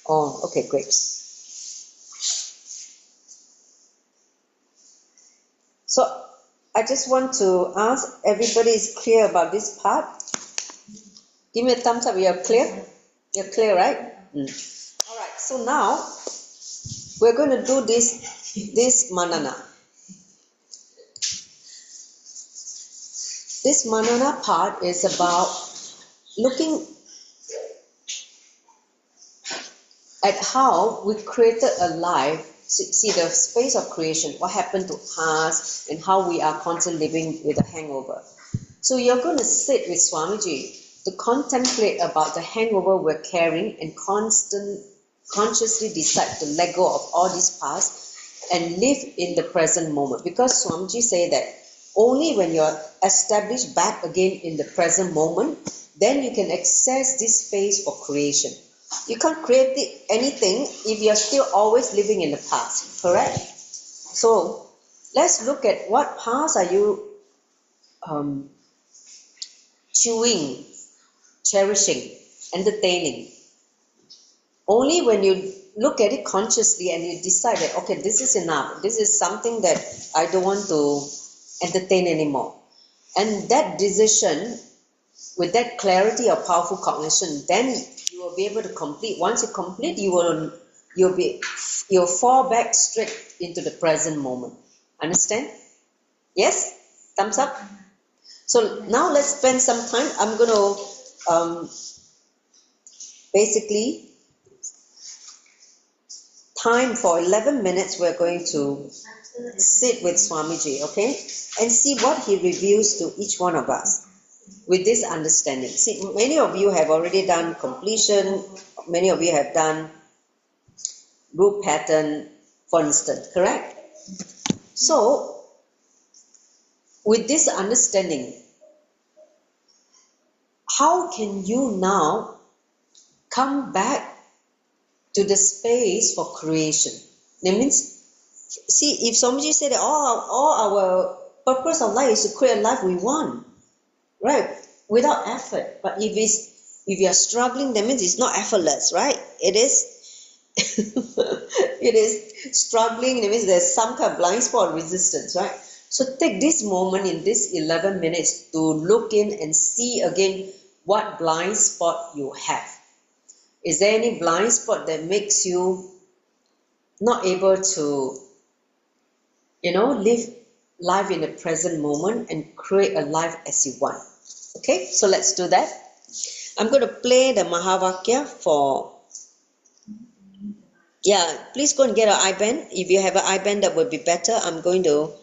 Oh, okay, great. So I just want to ask, everybody is clear about this part? Give me a thumbs up. You're clear? You're clear, right? All right. So now we're going to do this manana. This manana part is about looking at how we created a life. See the space of creation, what happened to us, and how we are constantly living with a hangover. So you're going to sit with Swamiji to contemplate about the hangover we're carrying and consciously decide to let go of all this past and live in the present moment. Because Swamiji say that only when you're established back again in the present moment, then you can access this space for creation. You can't create anything if you're still always living in the past, correct? So let's look at what past are you chewing, cherishing, entertaining. Only when you look at it consciously and you decide that, okay, this is enough. This is something that I don't want to entertain anymore. And that decision, with that clarity or powerful cognition, then you will be able to complete. Once you complete, you'll fall back straight into the present moment. Understand? Yes? Thumbs up? So now let's spend some time. I'm going to basically time for 11 minutes. We're going to sit with Swamiji, okay? And see what he reveals to each one of us with this understanding. See, many of you have already done completion. Many of you have done group pattern, for instance, correct? So, with this understanding, how can you now come back to the space for creation? That means, see, if Swamiji said that all our purpose of life is to create a life we want, right? Without effort. But if you are struggling, that means it's not effortless, right? It is it is struggling. It means there's some kind of blind spot resistance, right? So take this moment in this 11 minutes to look in and see again what blind spot you have. Is there any blind spot that makes you not able to, live life in the present moment and create a life as you want? Okay, so let's do that. I'm going to play the Mahavakya for, please go and get an IBAN. If you have an IBAN, that would be better. I'm going to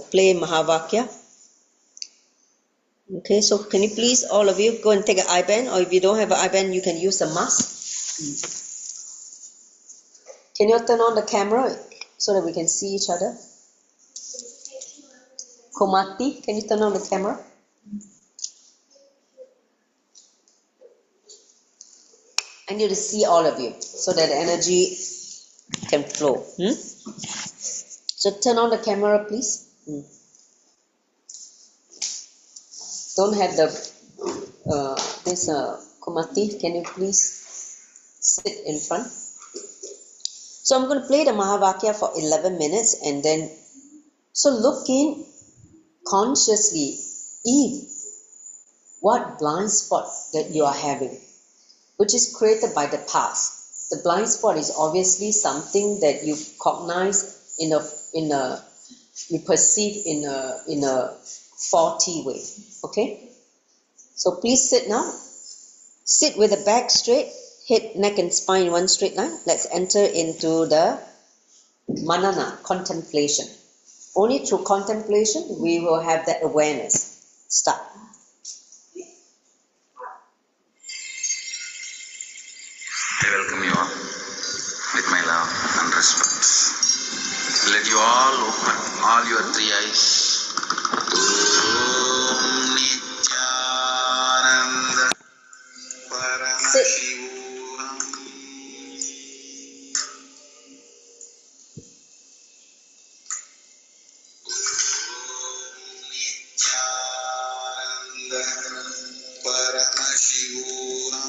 play Mahavakya. Okay, so can you please, all of you, go and take an IBAN, or if you don't have an IBAN, you can use a mask. Can you turn on the camera so that we can see each other? Komati, can you turn on the camera? I need to see all of you so that the energy can flow. So turn on the camera, please. Don't have the this Kumati. Can you please sit in front? So I'm going to play the Mahavakya for 11 minutes, and then so look in consciously in what blind spot that you are having, which is created by the past. The blind spot is obviously something that you cognize you perceive in a faulty way. Okay? So please sit now. Sit with the back straight, head, neck and spine in one straight line. Let's enter into the manana, contemplation. Only through contemplation we will have that awareness. Start. I welcome you all with my love and respect. Let you all open all your three eyes. Om Nityananda Paramashivam. Nityananda Paramashivam.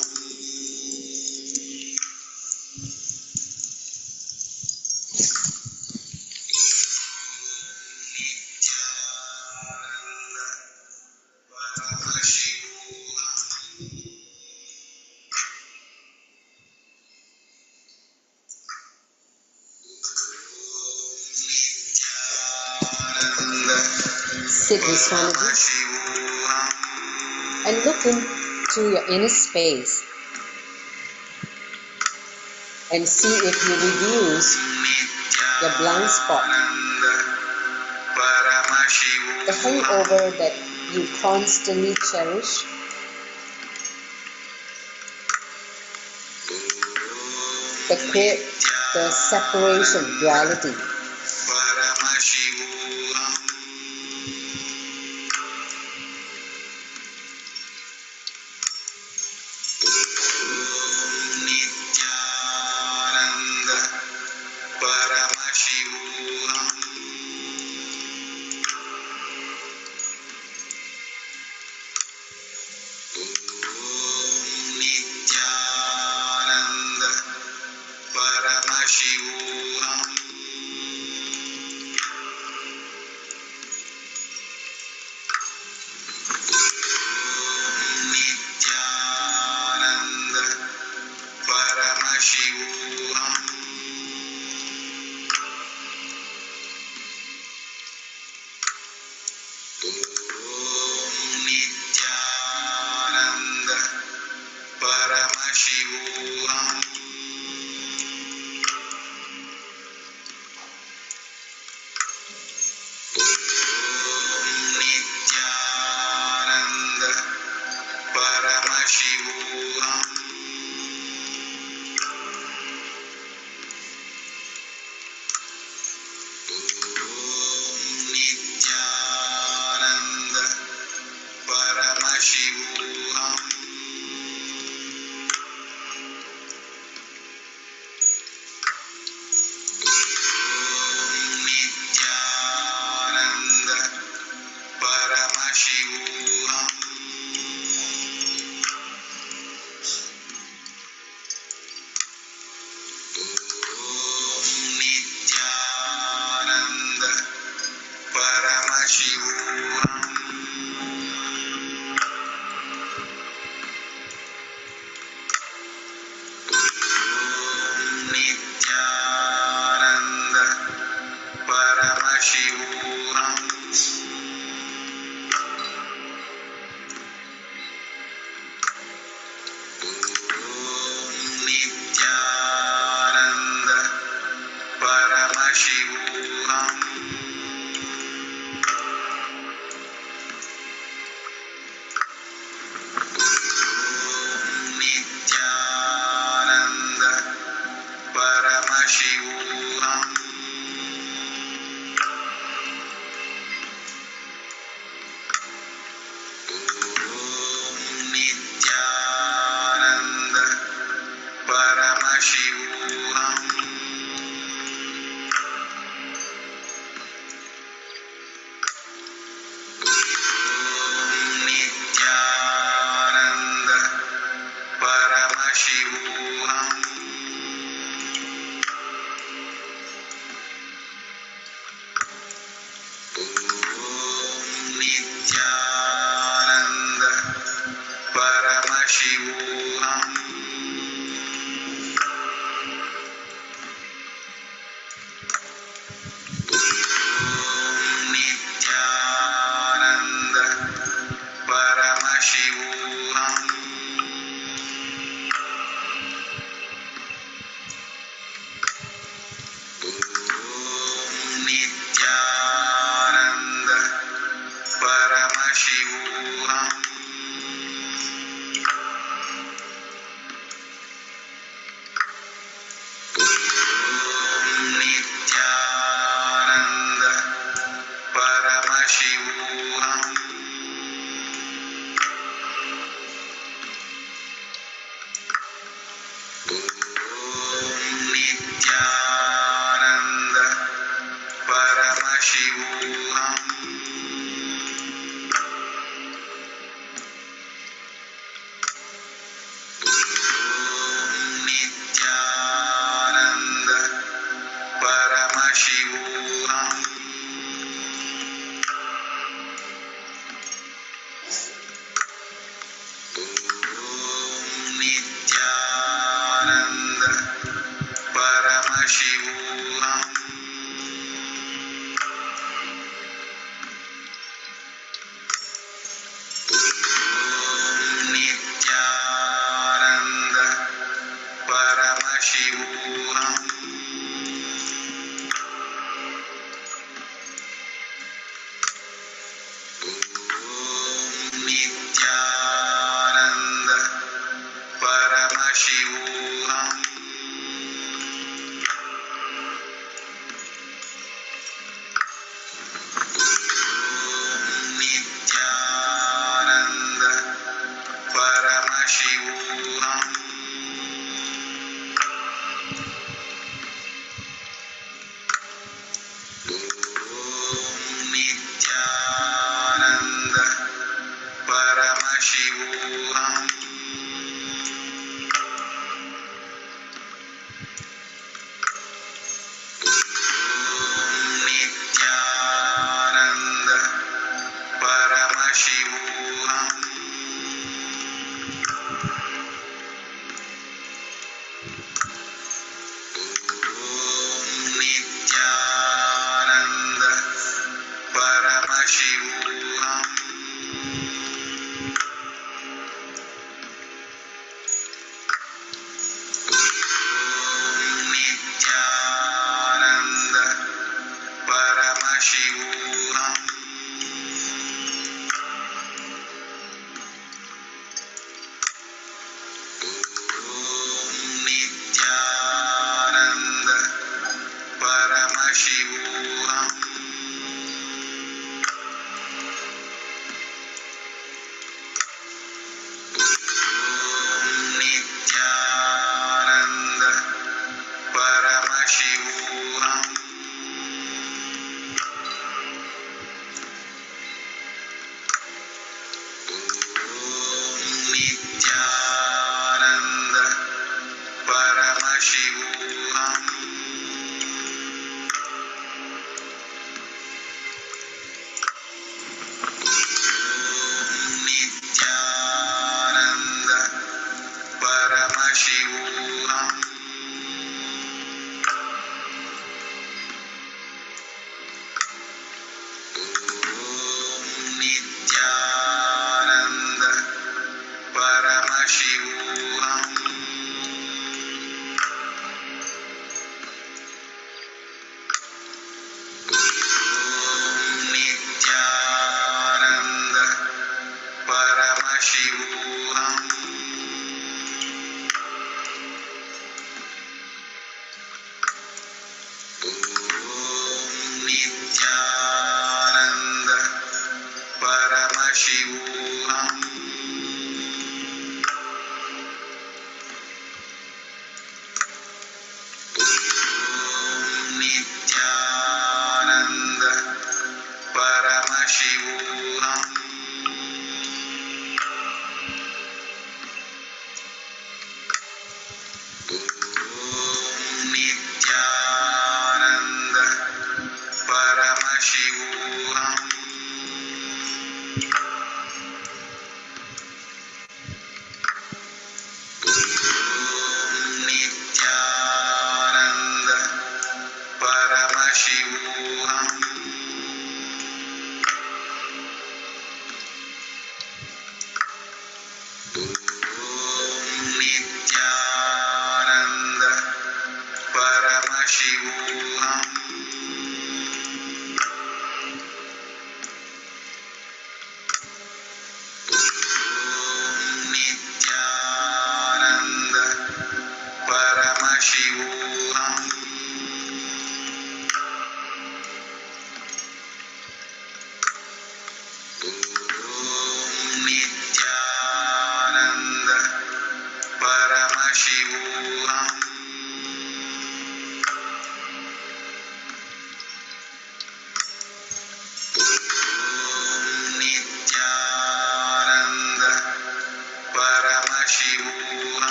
Sit Viswanathan and look into your inner space and see if you reduce your blind spot, the hangover that you constantly cherish, that create the separation duality.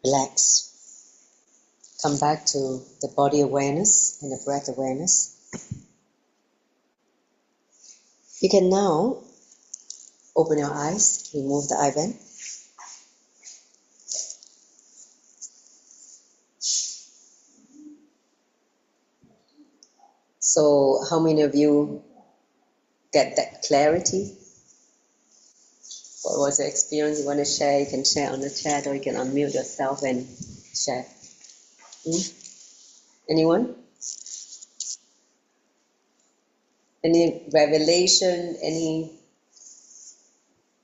Relax. Come back to the body awareness and the breath awareness. You can now open your eyes, remove the eye band. So, how many of you get that clarity? What was the experience you want to share? You can share on the chat, or you can unmute yourself and share. Anyone? Any revelation? Any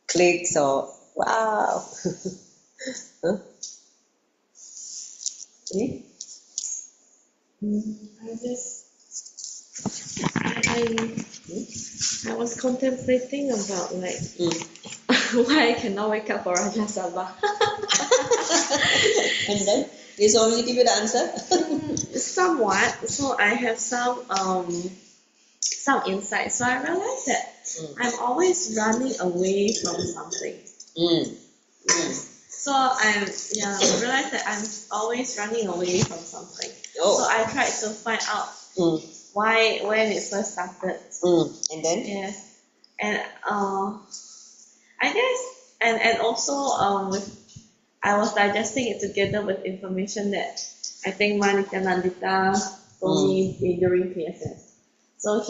clicks or wow? Huh? Any? I was contemplating about like why I cannot wake up for Raja Sabha. And then this already give you the answer. Somewhat. So I have some insight. So I realized that I'm always running away from something. So I realized that I'm always running away from something. So I tried to find out when it first started. And then? Yeah. And I guess and also I was digesting it together with information that I think Manika Nandita told me during PSS. So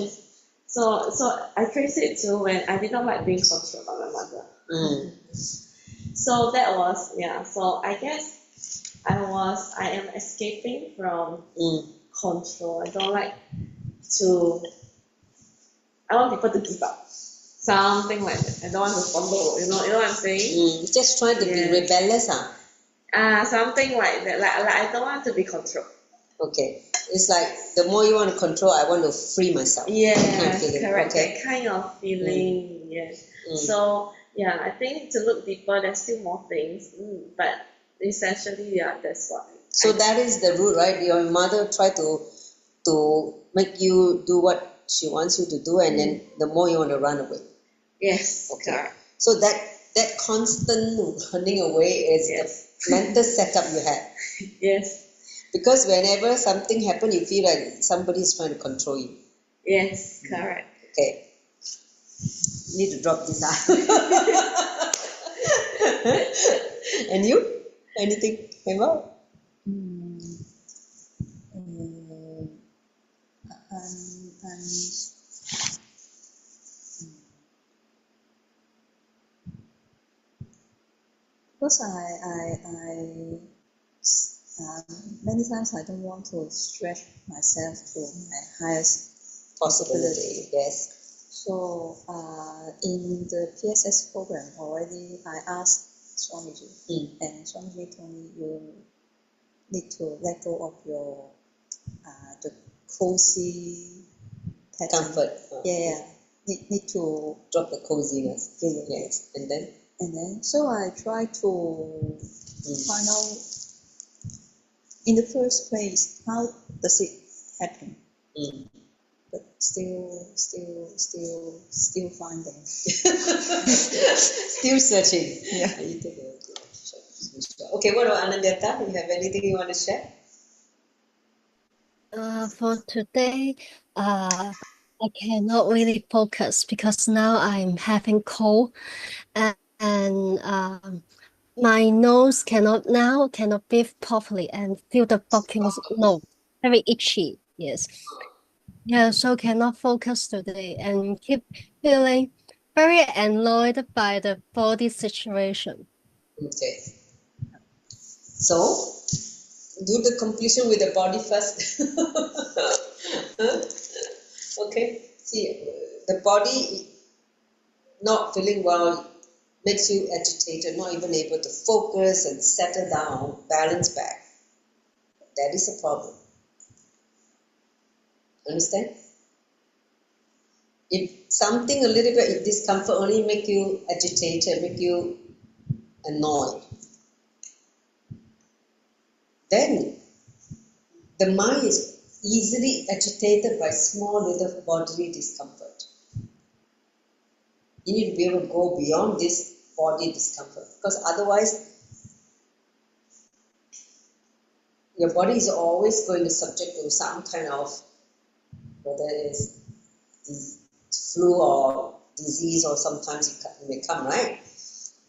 I trace it to when I did not like being controlled by my mother. So that was so I guess I am escaping from control. I don't like I want people to give up. Something like that. I don't want to follow, you know what I'm saying? Just trying to be rebellious, something like that. Like I don't want to be controlled. Okay. It's like the more you want to control, I want to free myself. Yeah, kind of feeling. correct. Okay. That kind of feeling, yes. So I think to look deeper, there's still more things. But essentially, that's what. So that is the root, right? Your mother tried to make you do what she wants you to do, and then the more you want to run away. Yes. Okay. Correct. So that constant running away is the mental setup you have. Yes. Because whenever something happens, you feel like somebody is trying to control you. Yes. Correct. Okay. You need to drop this out. And you? Anything came out? Because many times I don't want to stretch myself to my highest possibility. Yes. So in the PSS program already, I asked Swamiji, and Swamiji told me you need to let go of your the cozy pattern. Comfort. Yeah. Need to Drop the coziness. Yes. And then? So I try to find out in the first place how does it happen. But still finding. Still searching. Yeah. Okay, what about Anandita? You have anything you want to share? For today, I cannot really focus because now I'm having cold and my nose cannot breathe properly and feel the blocking nose, very itchy. Yes. Yeah, so cannot focus today and keep feeling very annoyed by the body situation. Okay. So, do the completion with the body first. Okay. See, the body not feeling well makes you agitated, not even able to focus and settle down, balance back. That is a problem. Understand? If something a little bit of discomfort only make you agitated, make you annoyed, then the mind is easily agitated by small little bodily discomfort. You need to be able to go beyond this body discomfort, because otherwise your body is always going to subject to some kind of, whether it's flu or disease, or sometimes it may come, right?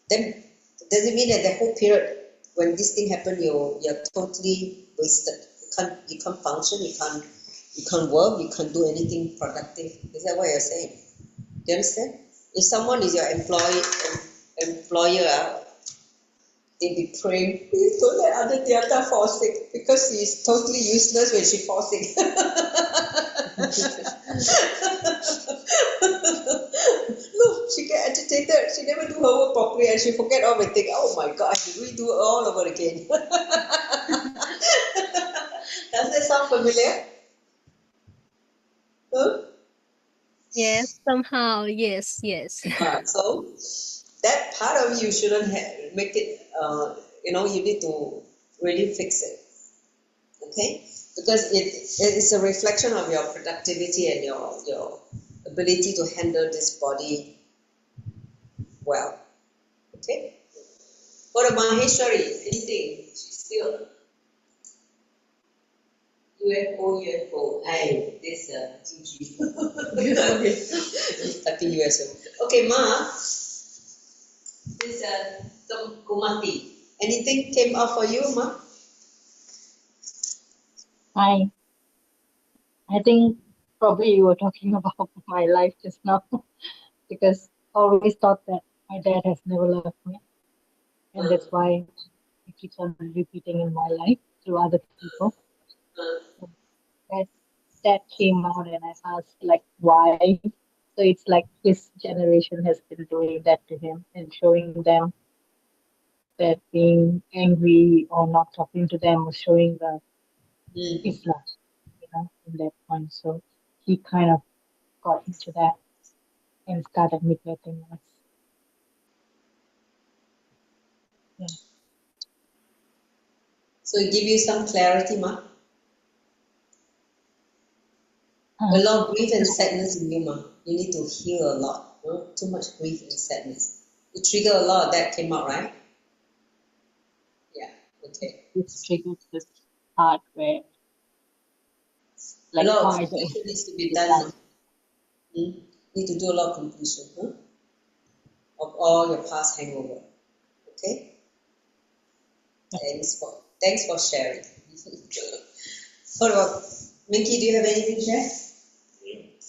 Then does it mean that the whole period when this thing happened, you're totally wasted? You can't function, you can't work, you can't do anything productive. Is that what you're saying? Do you understand? If someone is your employer, they be praying, please don't let other Theata fall sick, because she's totally useless when she falls sick. Look, she get agitated, she never do her work properly, and she forget everything. Oh my gosh, did we do it all over again? Does that sound familiar? Huh? Yes, somehow, yes. So that part of you shouldn't make it, you need to really fix it, okay? Because it's a reflection of your productivity and your ability to handle this body well, okay? What about Maheshwari? Anything? She's still UFO. Hey, this TG. Talking USO. Okay, Ma. This Kumati. Anything came up for you, Ma? I think probably you were talking about my life just now, because I always thought that my dad has never left me, and that's why it keeps on repeating in my life through other people. That that came out, and I asked like why. So it's like his generation has been doing that to him and showing them that being angry or not talking to them was showing the Islam, in that point. So he kind of got into that and started neglecting us. Yeah. So it give you some clarity, Ma? A lot of grief and sadness in you, Ma. You need to heal a lot. Too much grief and sadness. You trigger a lot of that came out, right? Yeah, okay. It's triggered this part where A like lot of why the completion needs to be done, Ma. Need to do a lot of completion, of all your past hangover. Okay? Thanks for sharing. What about Minky? Do you have anything to share?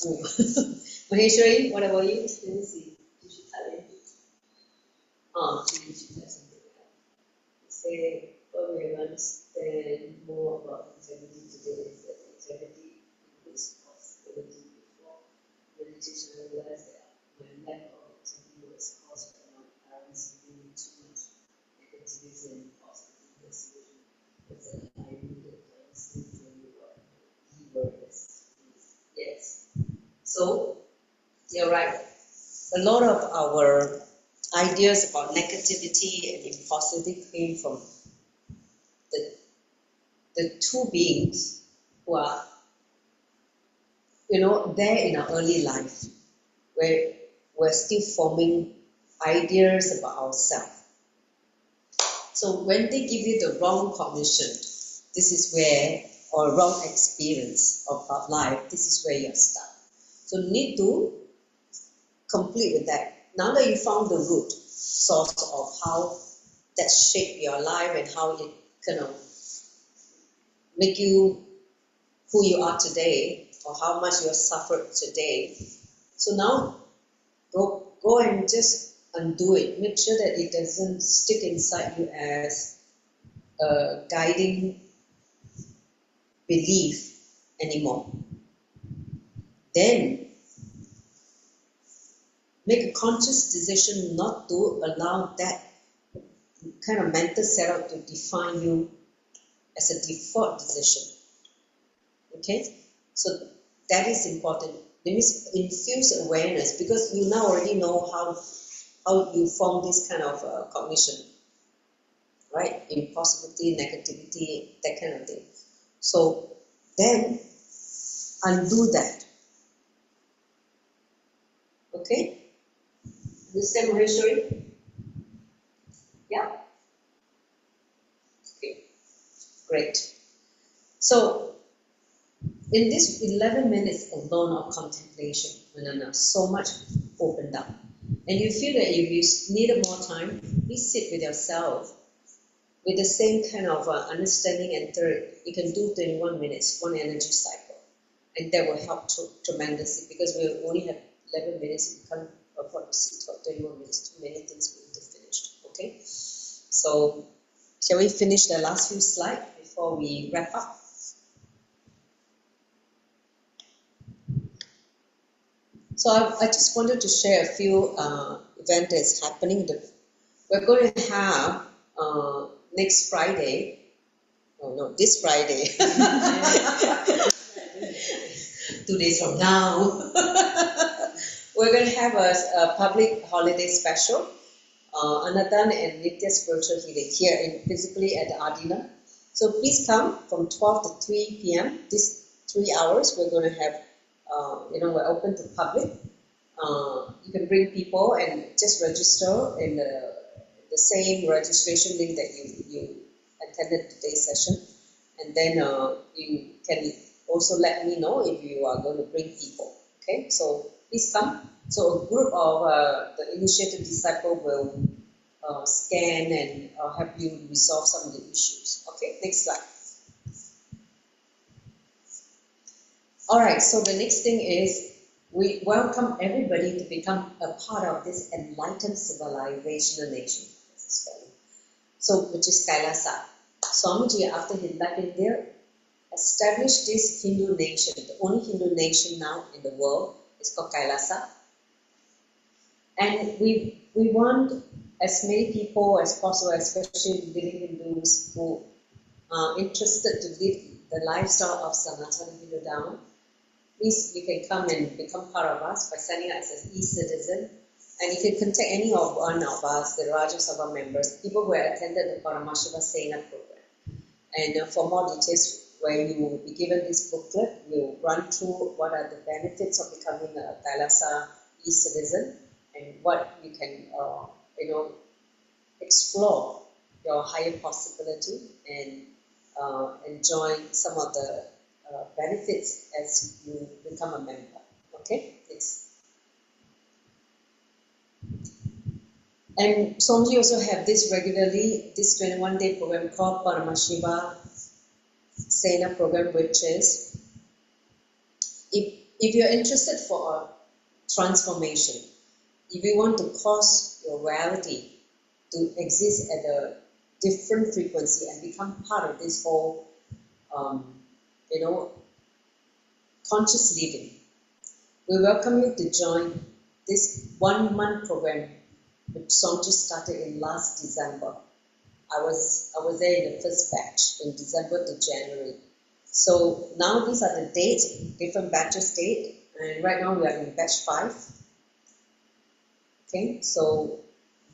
No. Maheshwari, what about you? Let me see. Did she tell you? She has something. Say, what we understand more about integrity today is that integrity includes possibility. Before meditation, I realized that my lack of integrity was caused by my parents giving me too much negativity and positiveness. It's that I needed to understand what the word is. Yes. So, you're right. A lot of our ideas about negativity and impulsivity came from the two beings who are, there in our early life, where we're still forming ideas about ourselves. So when they give you the wrong cognition, this is where, or wrong experience of life, this is where you're stuck. So you need to complete with that. Now that you found the root source of how that shaped your life and how it kind of make you who you are today, or how much you have suffered today. So now go and just undo it. Make sure that it doesn't stick inside you as a guiding belief anymore. Then make a conscious decision not to allow that kind of mental setup to define you as a default decision. Okay? So that is important. That means infuse awareness, because you now already know how you form this kind of cognition, right? Impulsivity, negativity, that kind of thing. So then undo that. Okay? Understand, Maheshwari? Yeah? Okay, great. So in this 11 minutes alone of contemplation, so much opened up. And you feel that if you needed more time, please sit with yourself with the same kind of understanding and third. You can do 21 minutes, one energy cycle. And that will help tremendously because we only have 11 minutes. You can't afford to sit for 21 minutes. Too many things we need to finish. Okay? So, shall we finish the last few slides before we wrap up? So I just wanted to share a few events that's happening. We're going to have next Friday. Oh no, this Friday. 2 days from now. We're going to have a public holiday special. Anatan and Nitya Spiritual Healing here physically at the Adina. So please come from 12 to 3 p.m. These 3 hours we're going to have, we're open to public. You can bring people and just register in the same registration link that you attended today's session. And then you can also let me know if you are going to bring people. Okay, so please come. So a group of the initiated disciple will scan and help you resolve some of the issues. Okay, next slide. All right, so the next thing is we welcome everybody to become a part of this enlightened civilizational nation. So, which is Kailasa. Swamiji, after he left India, established this Hindu nation. The only Hindu nation now in the world is called Kailasa. And we want as many people as possible, especially living Hindus who are interested to live the lifestyle of Sanatana Hindu Dharma. Please, you can come and become part of us by signing up as an e-citizen. And you can contact any of one of us, the Raja Sabha members, people who have attended the Paramashiva Sena program. And for more details, where you will be given this booklet, we'll run through what are the benefits of becoming a Kailasa e-citizen and what you can, explore your higher possibility and enjoy some of the benefits as you become a member. Okay, thanks. And Somji also have this regularly, this 21-day program called Paramashiva Sena program, which is if you're interested for a transformation, if you want to cause your reality to exist at a different frequency and become part of this whole, conscious living, we welcome you to join this 1 month program, which Somji started in last December. I was there in the first batch in December to January. So now these are the dates, different batches date, and right now we are in batch 5. Okay, so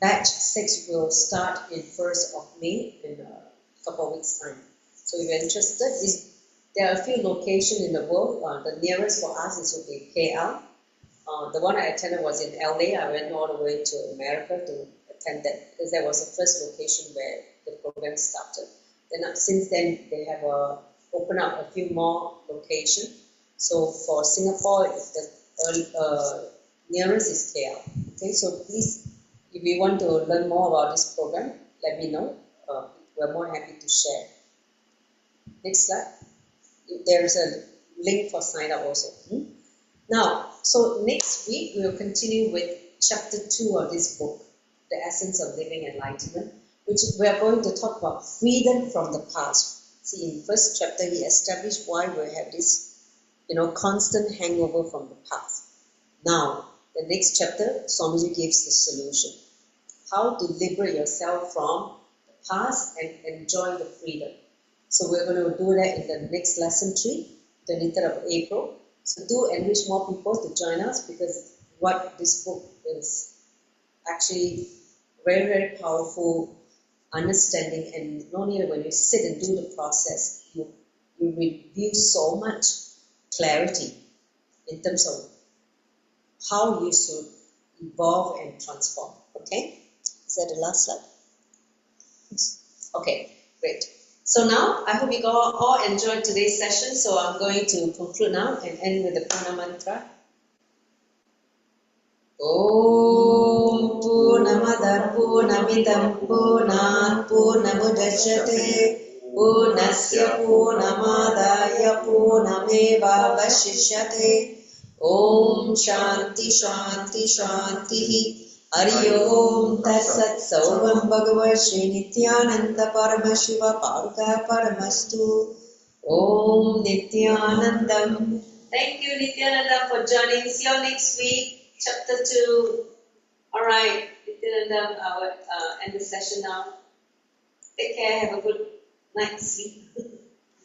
batch 6 will start in 1st of May in a couple of weeks' time. So if you're interested, there are a few locations in the world. The nearest for us is will be KL. The one I attended was in LA. I went all the way to America to attend that because that was the first location where the program started. Then since then they have opened up a few more locations. So for Singapore, the nearest is KL. Okay, so please, if you want to learn more about this program, let me know. We're more happy to share. Next slide. There is a link for sign up also. Now, so next week we will continue with chapter 2 of this book, The Essence of Living Enlightenment, which we are going to talk about freedom from the past. See, in the first chapter, he established why we have this, constant hangover from the past. Now, the next chapter, Swamiji gives the solution. How to liberate yourself from the past and enjoy the freedom. So we're going to do that in the next lesson 3, 23rd of April. So do enrich more people to join us because what this book is actually very, very powerful understanding, and not only when you sit and do the process, you reveal so much clarity in terms of how you should evolve and transform. Okay? Is that the last slide? Okay, great. So now, I hope you all enjoyed today's session. So I'm going to conclude now and end with the Purna mantra. Om Purnamada Purnamidam Purnat Purnamudachyate Purnasya Purnamadaya Purnameva Vashishyate Om Shanti Shanti Shanti Hari Om Tatsat Sarvam Bhagavad Shri Nityananda Paramashiva Paruka Paramastu Om Nityanandam. Thank you, Nityananda, for joining. See you next week. Chapter 2. All right, Nityananda, I will end the session now. Take care. Have a good night's sleep.